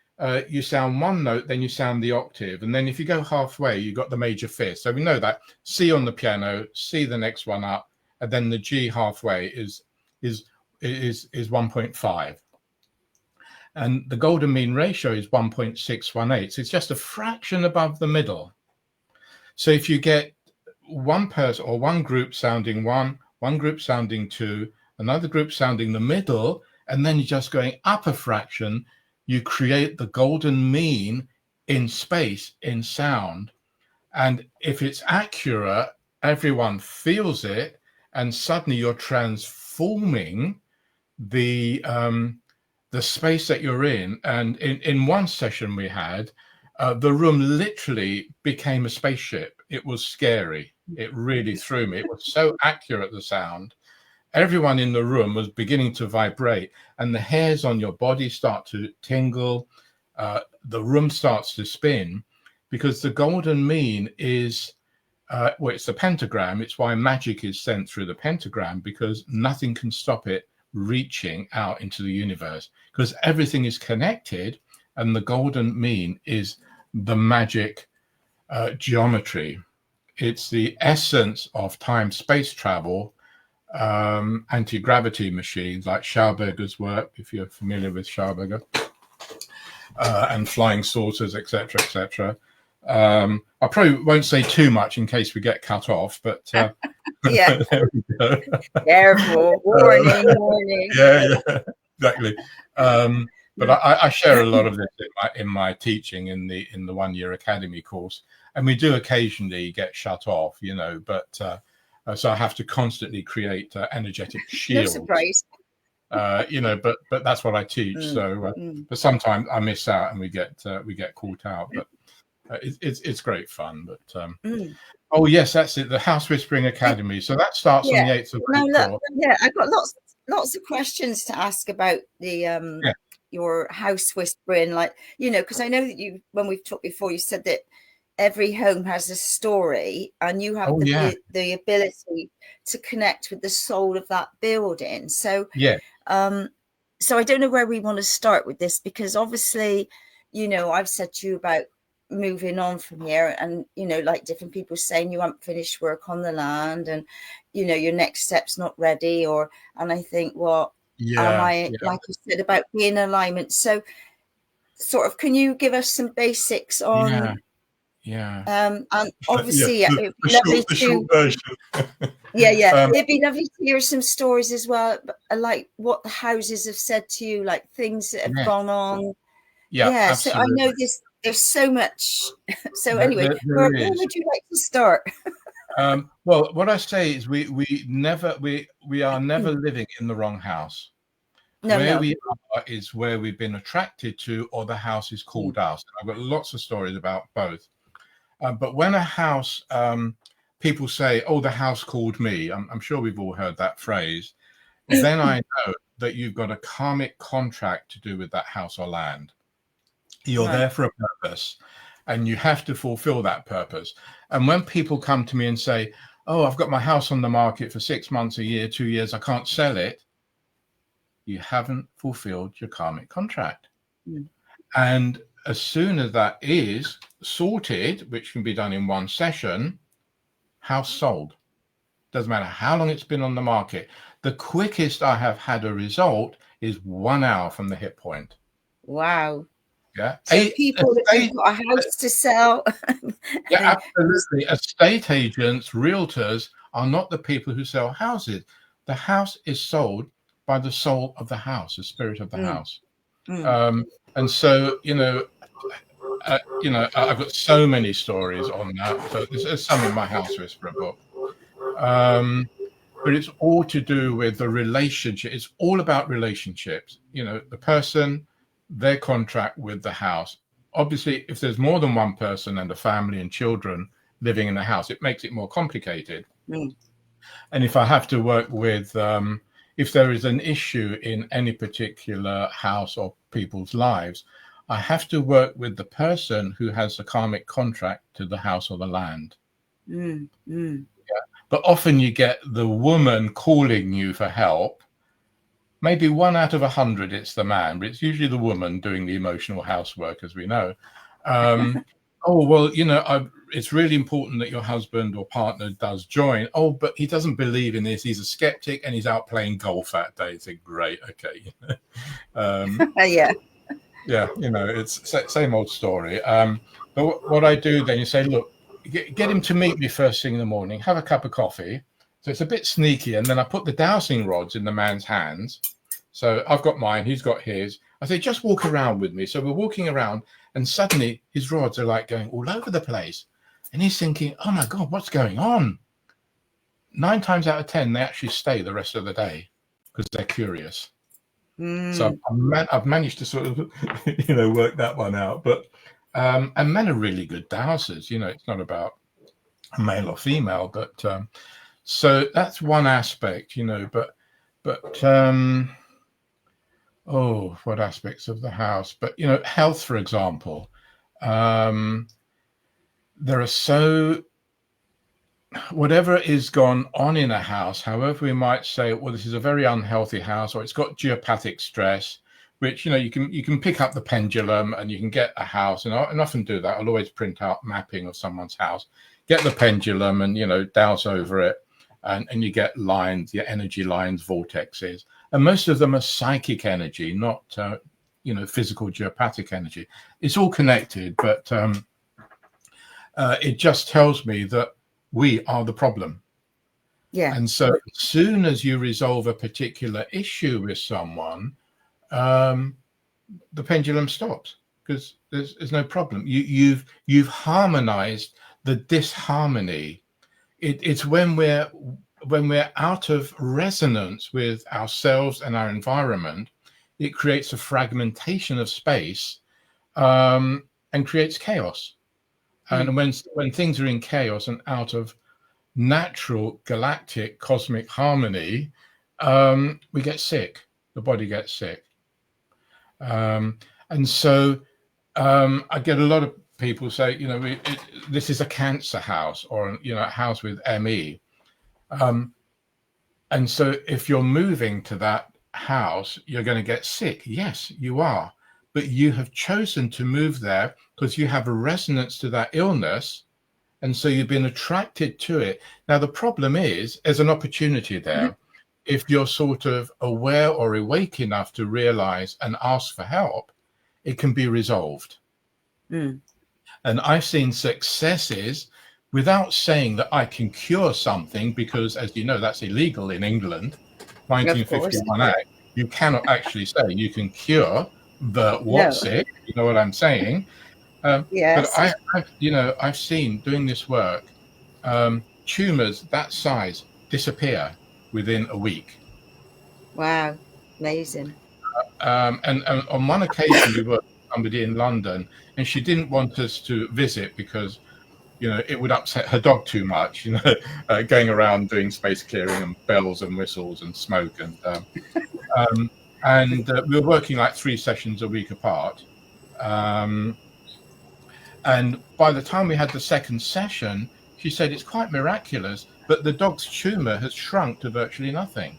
you sound one note, then you sound the octave, and then if you go halfway, you got the major fifth. So we know that C on the piano, C the next one up, and then the G halfway is 1.5. And the golden mean ratio is 1.618. So it's just a fraction above the middle. So if you get one person or one group sounding one group sounding 2, another group sounding the middle, and then you're just going up a fraction, you create the golden mean in space, in sound. And if it's accurate, everyone feels it, and suddenly you're transforming the space that you're in. And in one session we had, the room literally became a spaceship. It was scary. It really threw me. It was so accurate, the sound. Everyone in the room was beginning to vibrate, and the hairs on your body start to tingle. The room starts to spin, because the golden mean is, well, it's the pentagram. It's why magic is sent through the pentagram, because nothing can stop it reaching out into the universe, because everything is connected, and the golden mean is the magic geometry. It's the essence of time-space travel, anti-gravity machines like Schauberger's work, if you're familiar with Schauberger, and flying saucers, etc., etc. I probably won't say too much in case we get cut off, but Yeah. there we go. Careful. Warning. Yeah, exactly. But I share a lot of this in my teaching in the 1 year academy course, and we do occasionally get shut off, you know. But so I have to constantly create energetic shields. No surprise. You know, but that's what I teach. So, but sometimes I miss out and we get caught out. But it's great fun. But oh yes, that's it. The House Whispering Academy. So that starts on the 8th of April. Yeah, I've got lots of questions to ask about the your house whispering, like, you know, because I know that you, when we've talked before, you said that every home has a story, and you have the ability to connect with the soul of that building. So so I don't know where we want to start with this, because obviously, you know, I've said to you about moving on from here, and, you know, like different people saying you haven't finished work on the land, and, you know, your next step's not ready, and I think, well, like you said about being in alignment. So sort of, can you give us some basics on and obviously it'd be lovely it'd be lovely to hear some stories as well, like what the houses have said to you, like things that have gone on. So I know there's so much. So anyway, where would you like to start? Well, what I say is we are never living in the wrong house. We are is where we've been attracted to, or the house is called us. I've got lots of stories about both. But when a house, people say, "Oh, the house called me," I'm sure we've all heard that phrase. Then I know that you've got a karmic contract to do with that house or land. You're there for a purpose, and you have to fulfill that purpose. And when people come to me and say, "Oh, I've got my house on the market for 6 months, a year, 2 years, I can't sell it," you haven't fulfilled your karmic contract. And as soon as that is sorted, which can be done in one session, house sold. Doesn't matter how long it's been on the market. The quickest I have had a result is 1 hour from the hit point. Wow. Yeah. So people that have got a house to sell. Yeah, absolutely. Estate agents, realtors are not the people who sell houses. The house is sold by the soul of the house, the spirit of the house. And so, I've got so many stories on that. So there's some in my House Whisperer book. But it's all to do with the relationship. It's all about relationships. You know, the person, their contract with the house. Obviously, if there's more than one person and a family and children living in the house, it makes it more complicated. And if I have to work with, if there is an issue in any particular house or people's lives, I have to work with the person who has a karmic contract to the house or the land. But often you get the woman calling you for help. Maybe 1 out of 100 it's the man, but it's usually the woman doing the emotional housework, as we know. Oh, well, it's really important that your husband or partner does join. Oh, but he doesn't believe in this. He's a skeptic and he's out playing golf that day. It's like, great, okay. Yeah, it's same old story. But what I do then, you say, look, get him to meet me first thing in the morning, have a cup of coffee. So it's a bit sneaky. And then I put the dowsing rods in the man's hands. So I've got mine, he's got his. I say, just walk around with me. So we're walking around, and suddenly his rods are like going all over the place. And he's thinking, oh my God, what's going on? 9 times out of 10, they actually stay the rest of the day because they're curious. So I've managed to sort of, work that one out. But and men are really good dowsers. It's not about male or female, but so that's one aspect. But what aspects of the house? But health, for example, there are whatever is gone on in a house, however we might say, well, this is a very unhealthy house, or it's got geopathic stress, which you can pick up the pendulum and you can get a house, and I often do that. I'll always print out mapping of someone's house, get the pendulum and douse over it, and you get lines, your energy lines, vortexes, and most of them are psychic energy, not physical geopathic energy. It's all connected, but it just tells me that we are the problem. Yeah. And so as soon as you resolve a particular issue with someone, the pendulum stops, because there's no problem. You've harmonized the disharmony. It's when we're out of resonance with ourselves and our environment, it creates a fragmentation of space, and creates chaos. And when things are in chaos and out of natural galactic cosmic harmony, we get sick. The body gets sick. And so I get a lot of people say, this is a cancer house, or a house with ME. And so if you're moving to that house, you're going to get sick. Yes, you are. But you have chosen to move there because you have a resonance to that illness, and so you've been attracted to it. Now, the problem is, there's an opportunity there. If you're sort of aware or awake enough to realize and ask for help, it can be resolved. And I've seen successes without saying that I can cure something, because, as you know, that's illegal in England. 1951 Act, you cannot actually say you can cure what's sick. You know what I'm saying? Yes. But I've seen, doing this work, tumors that size disappear within a week. Wow, amazing. And on one occasion, we worked with somebody in London, and she didn't want us to visit because it would upset her dog too much, going around doing space clearing and bells and whistles and smoke, and we were working like 3 sessions a week apart. And by the time we had the second session, she said it's quite miraculous, but the dog's tumor has shrunk to virtually nothing.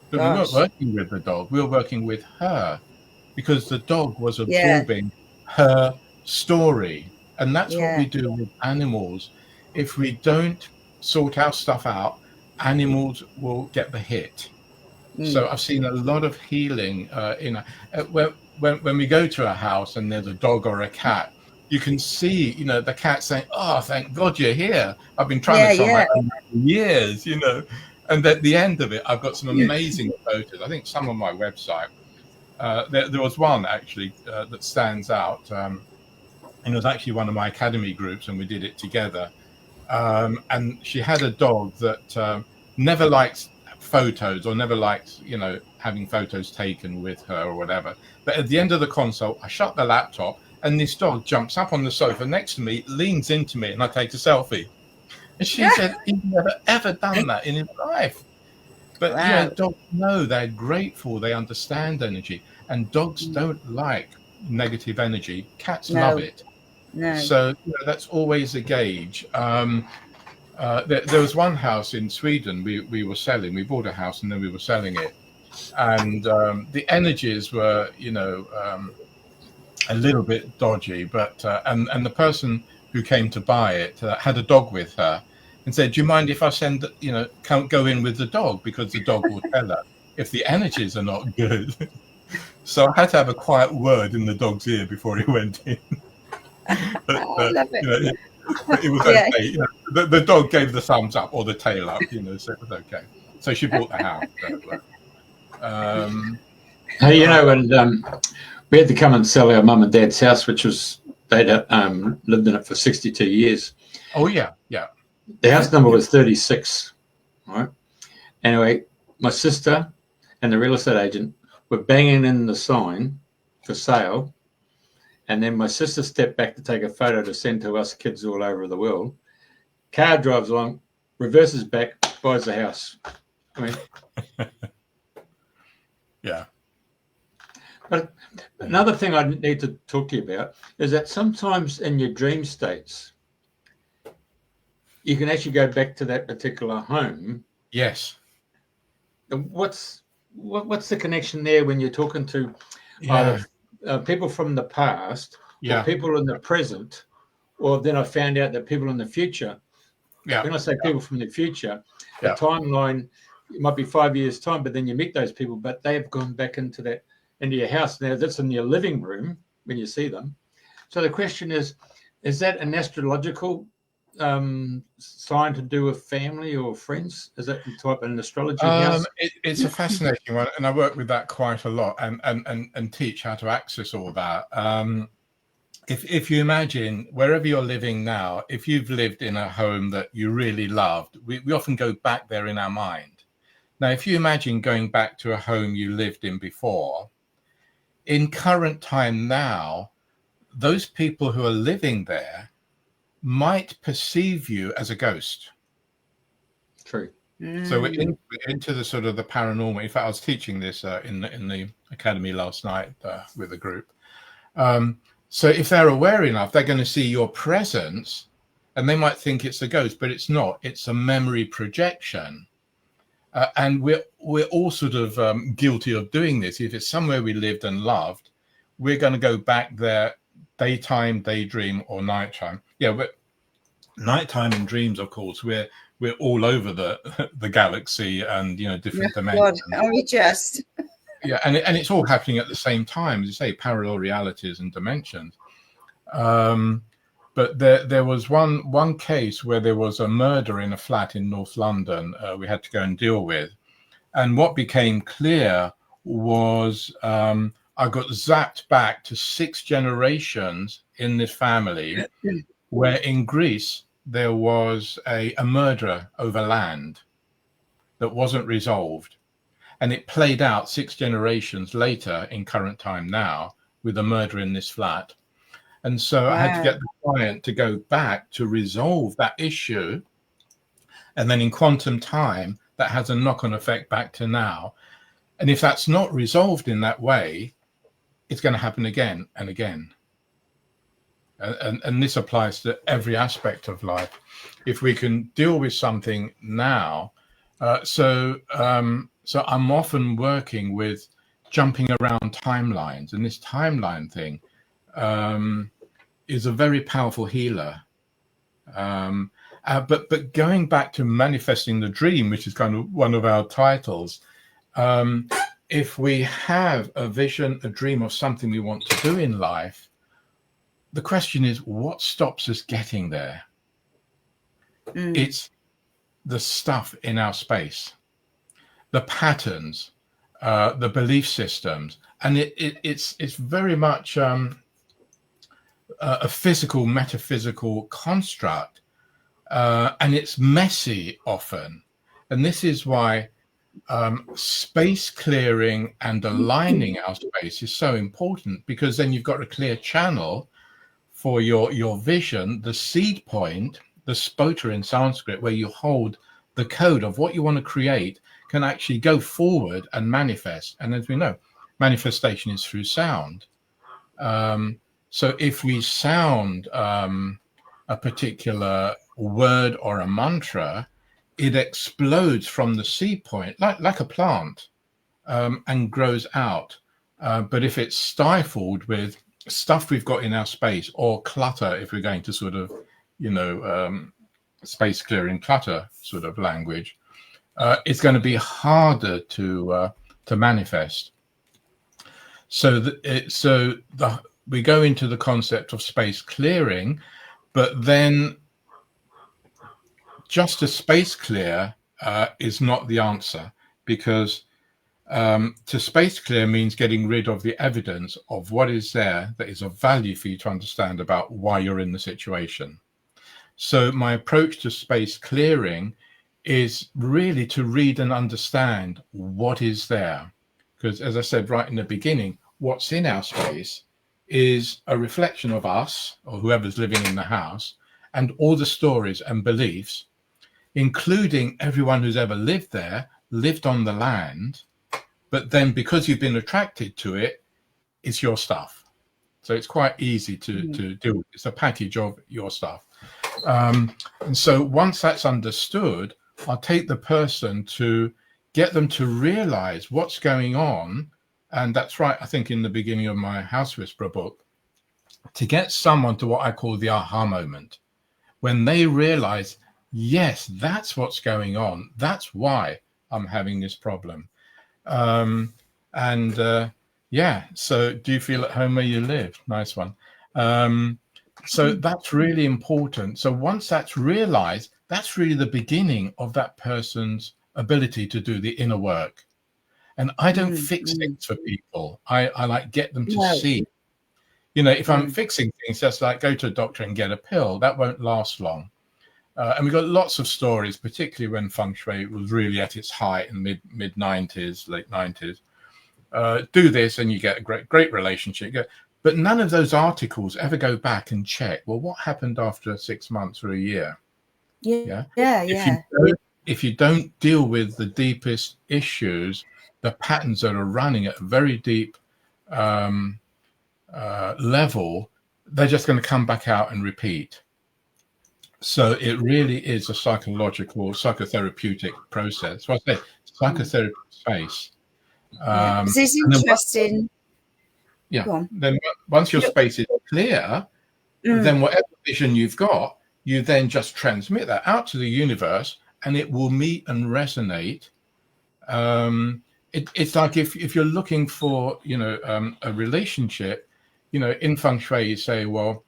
But we weren't working with the dog, we were working with her, because the dog was absorbing her story. And that's what we do with animals. If we don't sort our stuff out, animals will get the hit. So I've seen a lot of healing when we go to a house and there's a dog or a cat, you can see, the cat saying, "Oh, thank God you're here. I've been trying to tell my own for years," And at the end of it, I've got some amazing photos. I think some on my website. There was one actually that stands out. And it was actually one of my academy groups, and we did it together. And she had a dog that never liked photos, or never liked, having photos taken with her or whatever. But at the end of the consult, I shut the laptop, and this dog jumps up on the sofa next to me, leans into me, and I take a selfie. And she said he'd never ever done that in his life. But dogs know, they're grateful, they understand energy, and dogs don't like negative energy. Cats love it. So that's always a gauge. There was one house in Sweden we were selling. We bought a house and then we were selling it, and the energies were a little bit dodgy, but and the person who came to buy it had a dog with her, and said, "Do you mind if I can't go in with the dog, because the dog will tell her if the energies are not good." So I had to have a quiet word in the dog's ear before he went in. But, I love it. It was okay. The dog gave the thumbs up or the tail up, so it was okay. So she bought the house. Hey, when we had to come and sell our mum and dad's house, which was they'd lived in it for 62 years. Oh yeah, yeah. The house number was 36. Right. Anyway, my sister and the real estate agent were banging in the sign for sale, and then my sister stepped back to take a photo to send to us kids all over the world. Car drives along, reverses back, buys the house. I mean, yeah. But another thing I need to talk to you about is that sometimes in your dream states, you can actually go back to that particular home. Yes. What's the connection there when you're talking to either people from the past or people in the present, or then I found out that people in the future. Yeah. When I say people from the future, the timeline, it might be 5 years' time, but then you meet those people, but they have gone back into your house. Now that's in your living room when you see them. So the question is that an astrological sign to do with family or friends? Is that type of an astrology house? It's a fascinating one, and I work with that quite a lot and teach how to access all that. If you imagine wherever you're living now, if you've lived in a home that you really loved, we often go back there in our mind. Now, if you imagine going back to a home you lived in before, in current time now, those people who are living there might perceive you as a ghost. True. So we're into the sort of the paranormal. In fact, I was teaching this in the academy last night with a group. So if they're aware enough, they're going to see your presence, and they might think it's a ghost, but it's not. It's a memory projection. And we're all sort of guilty of doing this. If it's somewhere we lived and loved, we're going to go back there daytime, daydream, or nighttime. Yeah, but nighttime and dreams, of course, we're all over the galaxy and different dimensions. God, are we just? Yeah, and it's all happening at the same time, as you say, parallel realities and dimensions. But there was one case where there was a murder in a flat in North London we had to go and deal with. And what became clear was I got zapped back to 6 generations in this family, where in Greece there was a murder over land that wasn't resolved. And it played out 6 generations later in current time now with a murder in this flat. And so I had to get the client to go back to resolve that issue. And then in quantum time, that has a knock-on effect back to now. And if that's not resolved in that way, it's going to happen again and again. And this applies to every aspect of life. If we can deal with something now, so I'm often working with jumping around timelines, and this timeline thing is a very powerful healer. But going back to manifesting the dream, which is kind of one of our titles, if we have a vision, a dream of something we want to do in life, the question is, what stops us getting there? It's the stuff in our space, the patterns, the belief systems, and it's very much a physical, metaphysical construct, and it's messy often. And this is why space clearing and aligning our space is so important, because then you've got a clear channel for your vision, the seed point, the spota in Sanskrit, where you hold the code of what you want to create, can actually go forward and manifest. And as we know, manifestation is through sound. So if we sound a particular word or a mantra, it explodes from the seed point like a plant and grows out. But if it's stifled with stuff we've got in our space, or clutter, if we're going to sort of, space clearing clutter sort of language, it's going to be harder to manifest. So we go into the concept of space clearing, but then just a space clear is not the answer, because To space clear means getting rid of the evidence of what is there that is of value for you to understand about why you're in the situation. So my approach to space clearing is really to read and understand what is there. Because as I said right in the beginning, what's in our space is a reflection of us or whoever's living in the house and all the stories and beliefs, including everyone who's ever lived there, lived on the land. But then because you've been attracted to it, it's your stuff. So it's quite easy to do. It's a package of your stuff. And so once that's understood, I'll take the person to get them to realize what's going on. And that's right, I think in the beginning of my House Whisperer book, to get someone to what I call the aha moment, when they realize, yes, that's what's going on. That's why I'm having this problem. Yeah, so do you feel at home where you live? Nice one. So that's really important. So once that's realized, that's really the beginning of that person's ability to do the inner work. And I don't fix things for people. I like get them to see. You know, if I'm fixing things, just like go to a doctor and get a pill, that won't last long. And we've got lots of stories, particularly when feng shui was really at its height in mid 90s, late 90s. Do this and you get a great relationship. But none of those articles ever go back and check, well, what happened after 6 months or a year? Yeah. If you don't deal with the deepest issues, the patterns that are running at a very deep level, they're just going to come back out and repeat. So it really is a psychological, psychotherapeutic process. So I say psychotherapy space. This is interesting. Then once your space is clear, then whatever vision you've got, you then just transmit that out to the universe, and it will meet and resonate. It's like if you're looking for, a relationship, in feng shui, you say, well,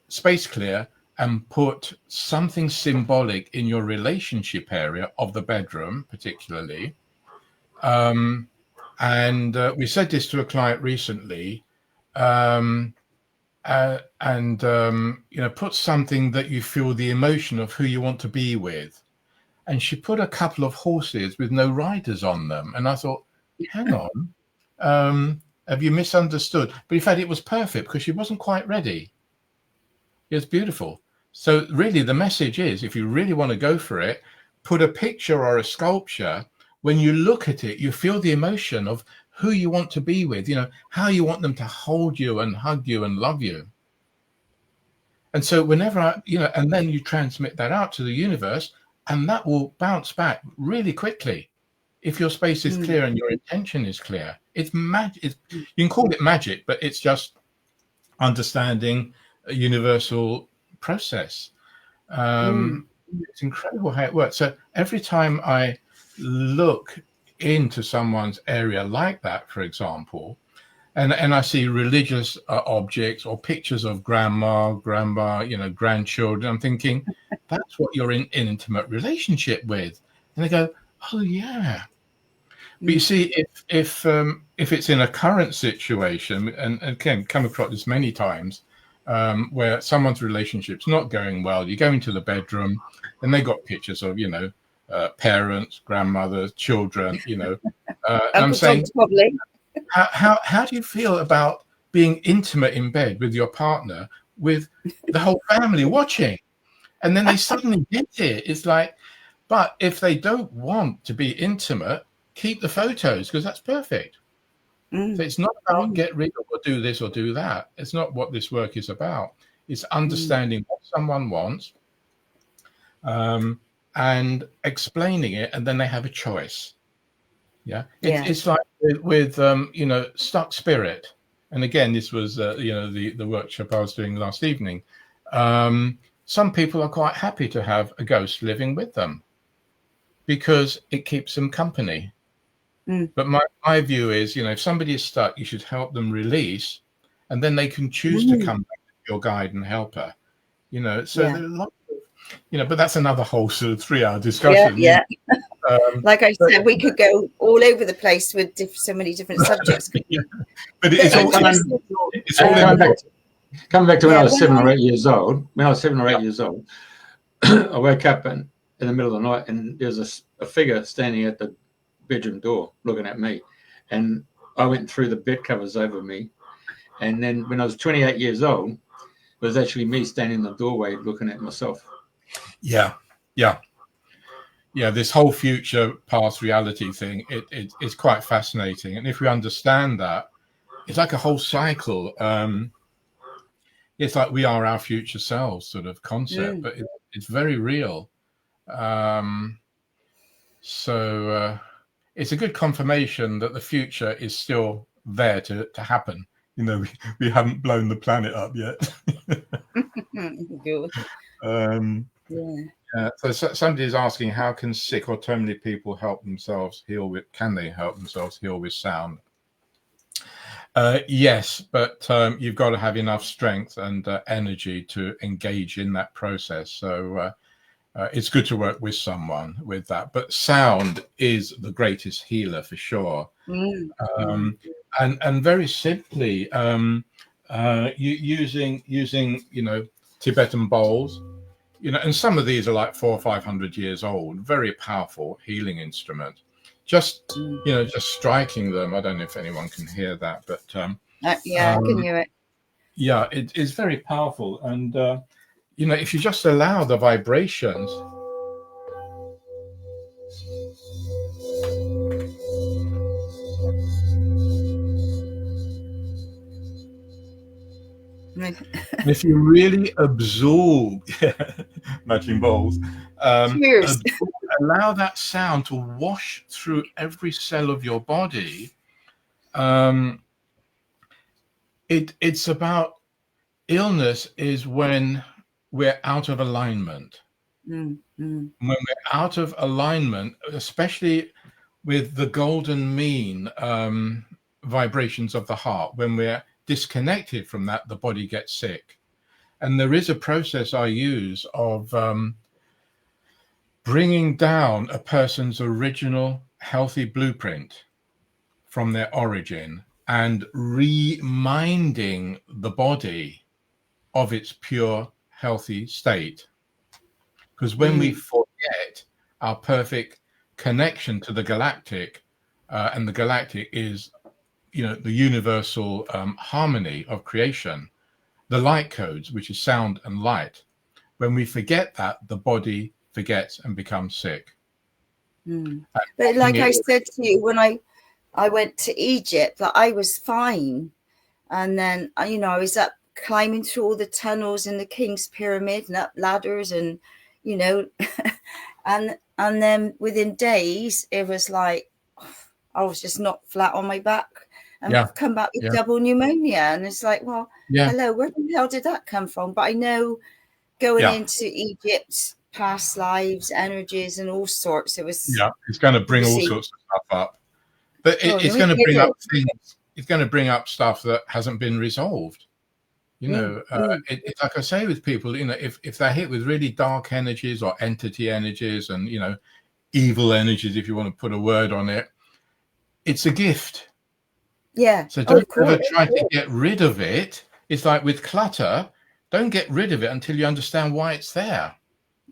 space clear and put something symbolic in your relationship area of the bedroom, particularly. And we said this to a client recently, put something that you feel the emotion of who you want to be with. And she put a couple of horses with no riders on them. And I thought, hang on, have you misunderstood? But in fact, it was perfect because she wasn't quite ready. It was beautiful. So really the message is, if you really want to go for it, put a picture or a sculpture. When you look at it, you feel the emotion of who you want to be with, how you want them to hold you and hug you and love you. And so whenever and then you transmit that out to the universe, and that will bounce back really quickly. If your space is clear and your intention is clear, it's magic. You can call it magic, but it's just understanding a universal process. It's incredible how it works. So every time I look into someone's area like that, for example, and I see religious objects or pictures of grandma, grandchildren, I'm thinking, that's what you're in intimate relationship with. And they go, oh yeah. But you see, if it's in a current situation, and again, come across this many times, where someone's relationship's not going well, you go into the bedroom and they got pictures of, parents, grandmothers, children, I'm saying, probably. how do you feel about being intimate in bed with your partner, with the whole family watching? And then they suddenly get it. It's like, but if they don't want to be intimate, keep the photos because that's perfect. So it's not about get rid of or do this or do that. It's not what this work is about. It's understanding what someone wants and explaining it, and then they have a choice. It's like with stuck spirit. And again, this was the workshop I was doing last evening. Some people are quite happy to have a ghost living with them because it keeps them company. But my view is, if somebody is stuck, you should help them release, and then they can choose to come back to your guide and helper. So there are lots of, but that's another whole sort of 3-hour discussion. Like I said, we could go all over the place with so many different subjects. Yeah. But it's all coming back to when I was 7 or 8 years old. When I was 7 or 8 years old, I woke up in the middle of the night, and there's a figure standing at the bedroom door looking at me, and I went through the bed covers over me, and then when I was 28 years old, it was actually me standing in the doorway looking at myself. Yeah. This whole future past reality thing, it's quite fascinating, and if we understand that, it's like a whole cycle. It's like we are our future selves sort of concept, but it's very real. So it's a good confirmation that the future is still there to happen. We haven't blown the planet up yet. So somebody's asking, how can sick or terminally people help themselves heal with? Can they help themselves heal with sound? Yes, but you've got to have enough strength and energy to engage in that process. So it's good to work with someone with that. But sound is the greatest healer for sure. And very simply, using Tibetan bowls. And some of these are like 400 or 500 years old, very powerful healing instrument. Just striking them. I don't know if anyone can hear that, but I can hear it. Yeah, it is very powerful. And if you just allow the vibrations, if you really absorb matching bowls, allow that sound to wash through every cell of your body. It's about illness is when we're out of alignment. When we're out of alignment, especially with the golden mean vibrations of the heart, when we're disconnected from that, the body gets sick. And there is a process I use of bringing down a person's original healthy blueprint from their origin and reminding the body of its pure healthy state. Because when we forget our perfect connection to the galactic, and the galactic is the universal harmony of creation, the light codes, which is sound and light. When we forget that, the body forgets and becomes sick. But like I said to you, when I went to Egypt, that I was fine. And then, I was up climbing through all the tunnels in the King's Pyramid and up ladders and, and then within days, it was like, I was just knocked flat on my back. And I've come back with double pneumonia. And it's like, well, hello, where the hell did that come from? But I know going into Egypt, past lives, energies, and all sorts, it was... Yeah, it's going to bring all sorts of stuff up. But it's going to bring up things. It's going to bring up stuff that hasn't been resolved. It's like I say with people, if they're hit with really dark energies or entity energies and, evil energies, if you want to put a word on it, it's a gift. Yeah. So don't ever try to get rid of it. It's like with clutter, don't get rid of it until you understand why it's there.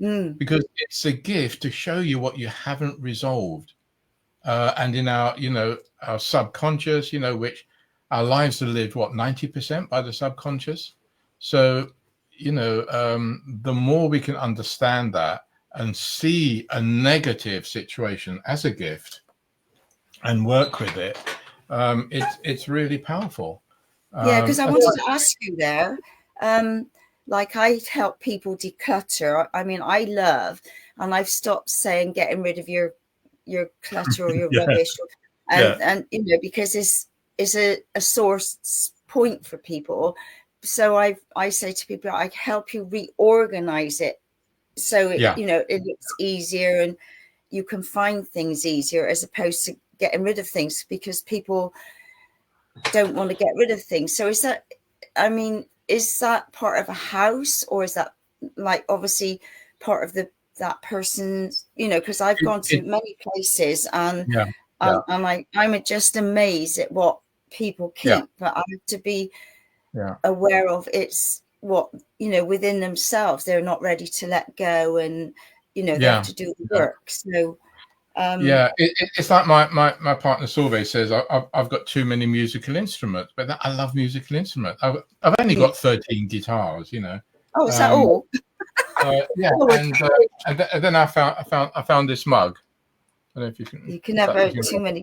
Because it's a gift to show you what you haven't resolved. And in our, our subconscious, which our lives are lived, 90% by the subconscious. So, the more we can understand that and see a negative situation as a gift and work with it, it's really powerful. Because I wanted to ask you there, like I help people declutter. I mean, I love, and I've stopped saying getting rid of your clutter or your rubbish, and because it's a source point for people. So I say to people, I help you reorganize it so it looks easier and you can find things easier, as opposed to getting rid of things, because people don't want to get rid of things. So is that part of a house, or is that like obviously part of the that person's, you know, because I've gone to many places, and I'm just amazed at what people keep, but I have to be aware of it's what, you know, within themselves, they're not ready to let go, and, you know, they have to do the work. So it's like my partner Solveig says, I've got too many musical instruments, but I love musical instruments. I've only got 13 guitars, you know. Oh, is that all? And then I found this mug. I don't know if you can. You can never have too many.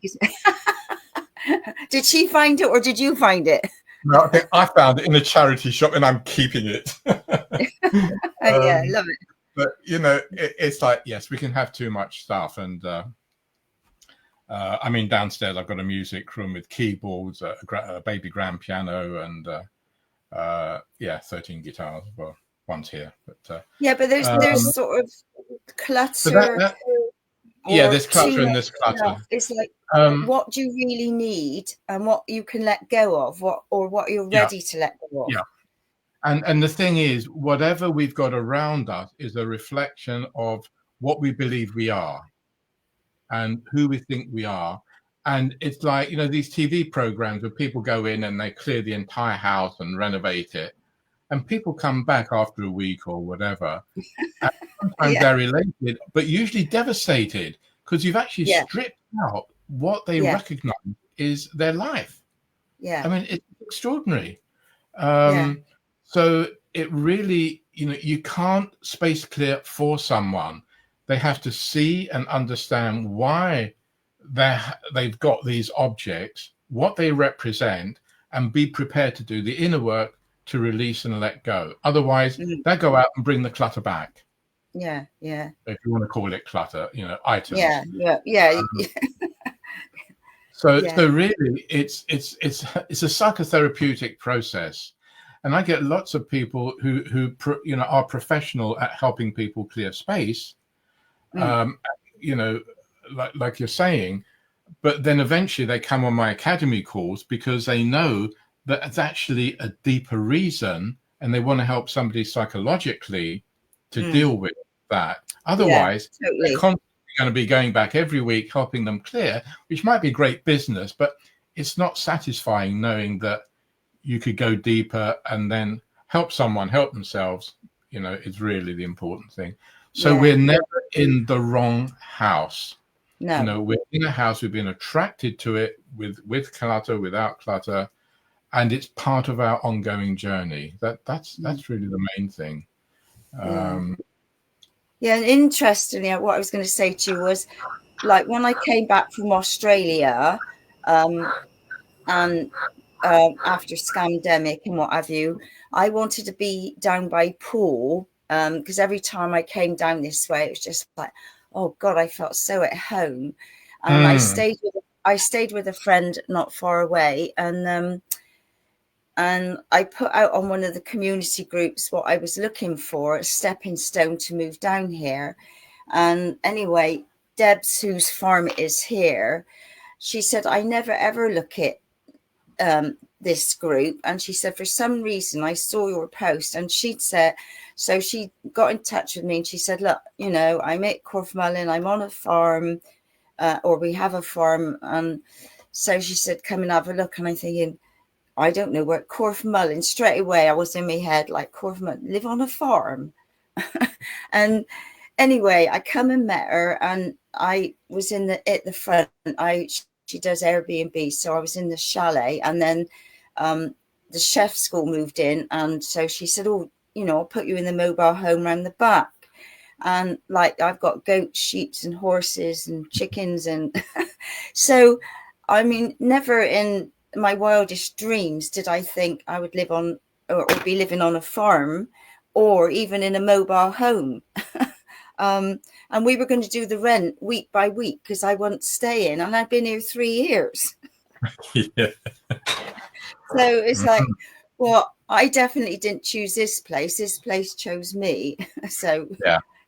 Did she find it, or did you find it? No, I think I found it in a charity shop, and I'm keeping it. I love it. But you know, it's like, yes, we can have too much stuff, and I mean, downstairs I've got a music room with keyboards, a baby grand piano, and 13 guitars. Well, one's here, but but there's sort of clutter. There's clutter and there's clutter. It's like, what do you really need, and what you can let go of, what you're ready to let go of. And the thing is, whatever we've got around us is a reflection of what we believe we are and who we think we are. And it's like, you know, these TV programs where people go in and they clear the entire house and renovate it, and people come back after a week or whatever. And sometimes they're elated, but usually devastated, because you've actually stripped out what they recognize is their life. I mean, it's extraordinary. So it really, you know, you can't space clear for someone. They have to see and understand why they've got these objects, what they represent, and be prepared to do the inner work to release and let go. Otherwise, they go out and bring the clutter back. If you want to call it clutter, you know, items. So really, it's a psychotherapeutic process. And I get lots of people who you know, are professional at helping people clear space, you know, like you're saying, but then eventually they come on my academy calls because they know that it's actually a deeper reason, and they want to help somebody psychologically to deal with that. Otherwise, they're constantly going to be going back every week helping them clear, which might be great business, but it's not satisfying knowing that you could go deeper and then help someone help themselves. You know, it's really the important thing. So we're never in the wrong house. You know, we're in a house, we've been attracted to it with clutter, without clutter, and it's part of our ongoing journey. That's really the main thing. And interestingly, what I was going to say to you was, like, when I came back from Australia, and after scamdemic and what have you, I wanted to be down by pool, because every time I came down this way, it was just like, oh God, I felt so at home. And I stayed with a friend not far away, and I put out on one of the community groups what I was looking for, a stepping stone to move down here. And anyway, Debs, whose farm it is here, she said, I never ever look at this group, and she said, for some reason I saw your post, and she'd said, so she got in touch with me, and she said, look, you know, I'm at Corfmullen, I'm on a farm, or we have a farm, and so she said, come and have a look. And I'm thinking, I don't know where Corfmullen, straight away I was in my head like, Corfmullen, live on a farm. And anyway, I come and met her, and I was at the front. She does Airbnb, so I was in the chalet, and then the chef school moved in, and so she said, oh, you know, I'll put you in the mobile home around the back. And like, I've got goats, sheep and horses and chickens, and so I mean, never in my wildest dreams did I think I would live on or be living on a farm, or even in a mobile home. And we were going to do the rent week by week because I wasn't staying, and I've been here 3 years. So it's like, well, I definitely didn't choose this place. This place chose me. So,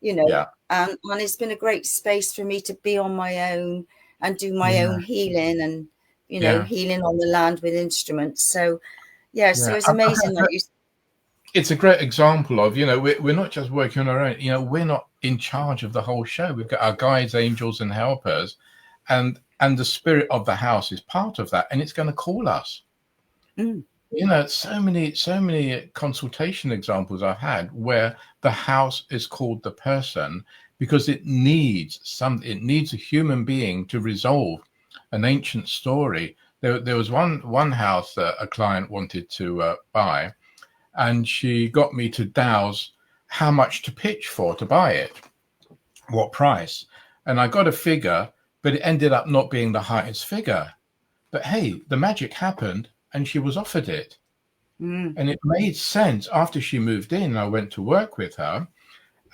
you know, and it's been a great space for me to be on my own and do my own healing, and, you know, healing on the land with instruments. So, so it's amazing that you. it's a great example of, we're not just working on our own. We're not in charge of the whole show. We've got our guides, angels, and helpers, and the spirit of the house is part of that, and it's going to call us. So many consultation examples I've had where the house is called the person because it needs a human being to resolve an ancient story. There was one house that a client wanted to buy, and she got me to douse how much to pitch for to buy it, what price. And I got a figure, but it ended up not being the highest figure. But hey, the magic happened and she was offered it. And it made sense after she moved in. I went to work with her,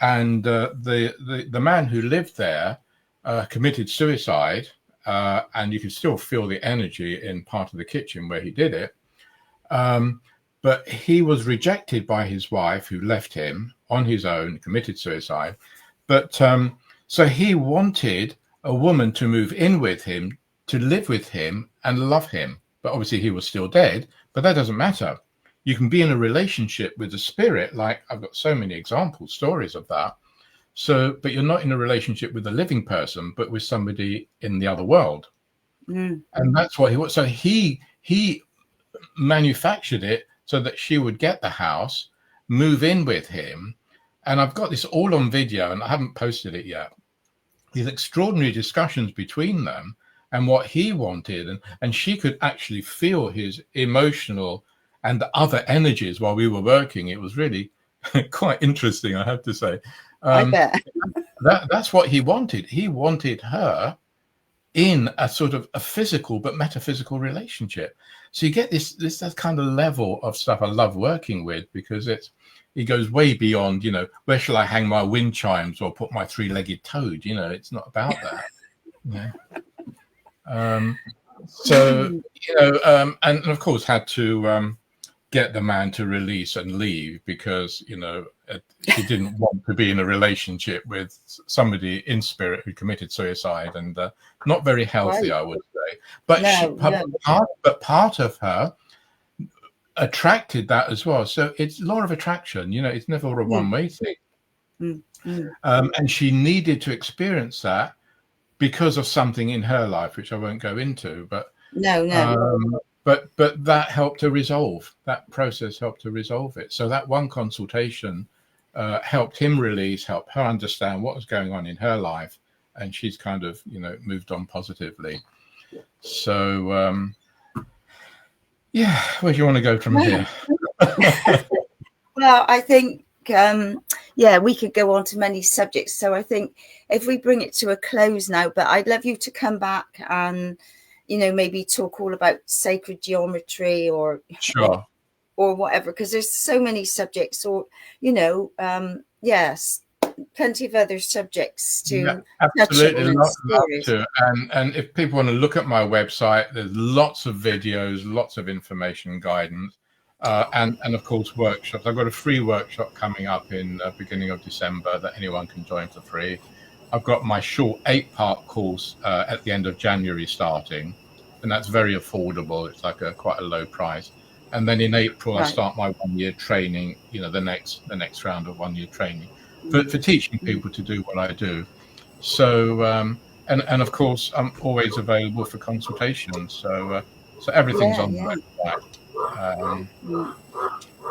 and the man who lived there committed suicide, and you could still feel the energy in part of the kitchen where he did it. But he was rejected by his wife, who left him on his own, committed suicide. But so he wanted a woman to move in with him, to live with him and love him. But obviously he was still dead, but that doesn't matter. You can be in a relationship with the spirit, like I've got so many examples, stories of that. So, but you're not in a relationship with a living person, but with somebody in the other world. And that's what he was. So he manufactured it so that she would get the house, move in with him. And I've got this all on video, and I haven't posted it yet. These extraordinary discussions between them and what he wanted. And she could actually feel his emotional and the other energies while we were working. It was really quite interesting, I have to say. I bet. That's what he wanted. He wanted her in a sort of a physical but metaphysical relationship. So you get that kind of level of stuff I love working with, because it goes way beyond, where shall I hang my wind chimes or put my three-legged toad? It's not about that. And of course had to get the man to release and leave, because he didn't want to be in a relationship with somebody in spirit who committed suicide, and not very healthy, right. I would say. But part of her attracted that as well. So it's law of attraction. It's never a one-way thing. And she needed to experience that because of something in her life, which I won't go into. But But that helped to resolve, that process helped to resolve it. So that one consultation helped him release, helped her understand what was going on in her life. And she's kind of, moved on positively. So, where do you want to go from here? Well, I think, we could go on to many subjects. So I think if we bring it to a close now, but I'd love you to come back and maybe talk all about sacred geometry or whatever, because there's so many subjects, or yes, plenty of other subjects to absolutely love to. And if people want to look at my website, there's lots of videos, lots of information, guidance, and of course workshops. I've got a free workshop coming up in the beginning of December that anyone can join for free. I've got my short 8-part course at the end of January starting, and that's very affordable. It's like quite a low price. And then in April, I start my 1-year training, the next round of 1-year training for teaching people to do what I do. So, and of course, I'm always available for consultations. So everything's on the website.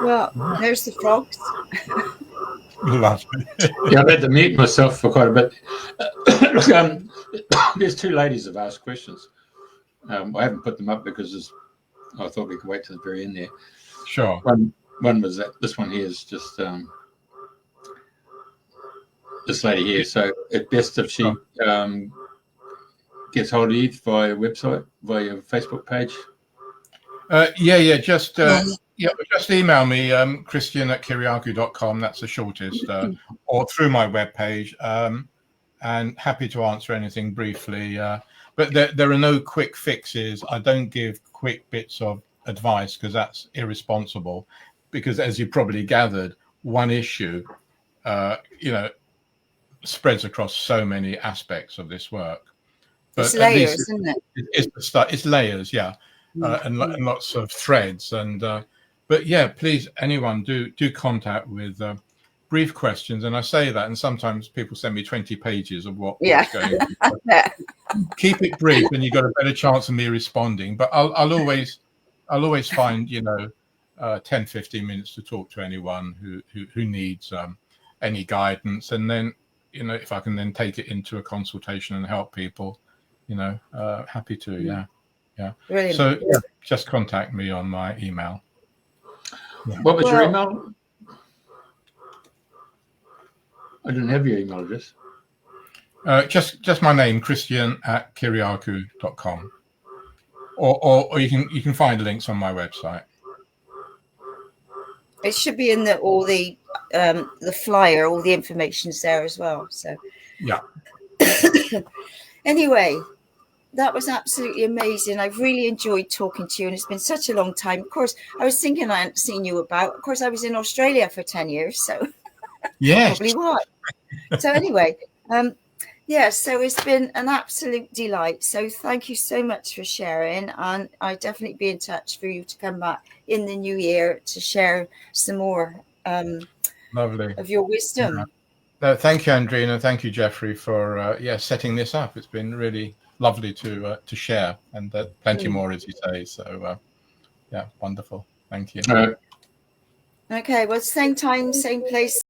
Well, there's the frogs. Lovely. I've had to mute myself for quite a bit. There's 2 ladies have asked questions. I haven't put them up because I thought we could wait to the very end there. Sure. One was that this one here is just this lady here. So at best if she gets hold of you via website, via Facebook page. Just email me, Christian@Kyriacou.com. That's the shortest, or through my webpage. And happy to answer anything briefly. But there are no quick fixes. I don't give quick bits of advice because that's irresponsible. Because as you probably gathered, one issue, spreads across so many aspects of this work. But it's layers, isn't it? It's layers, yeah. And lots of threads. And But yeah, please, anyone do contact with brief questions. And I say that, and sometimes people send me 20 pages of what's going on. Yeah. Keep it brief, and you've got a better chance of me responding. But I'll always find 10, 15 minutes to talk to anyone who needs any guidance, and then if I can then take it into a consultation and help people, happy to. Yeah. Brilliant. So just contact me on my email. Yeah. What was your email? I didn't have your email address. Just my name, Christian@Kyriacou.com, or you can find links on my website. It should be in the flyer, all the information's there as well. So yeah. Anyway, that was absolutely amazing. I've really enjoyed talking to you, and it's been such a long time. Of course, I was thinking I hadn't seen you about. Of course, I was in Australia for 10 years, so yes. Probably why. So anyway, so it's been an absolute delight. So thank you so much for sharing, and I'll definitely be in touch for you to come back in the new year to share some more lovely of your wisdom. No, thank you, Andrina. Thank you, Jeffrey, for setting this up. It's been really lovely to share, and plenty more, as you say. So wonderful. Thank you. Okay, well, same time, same place.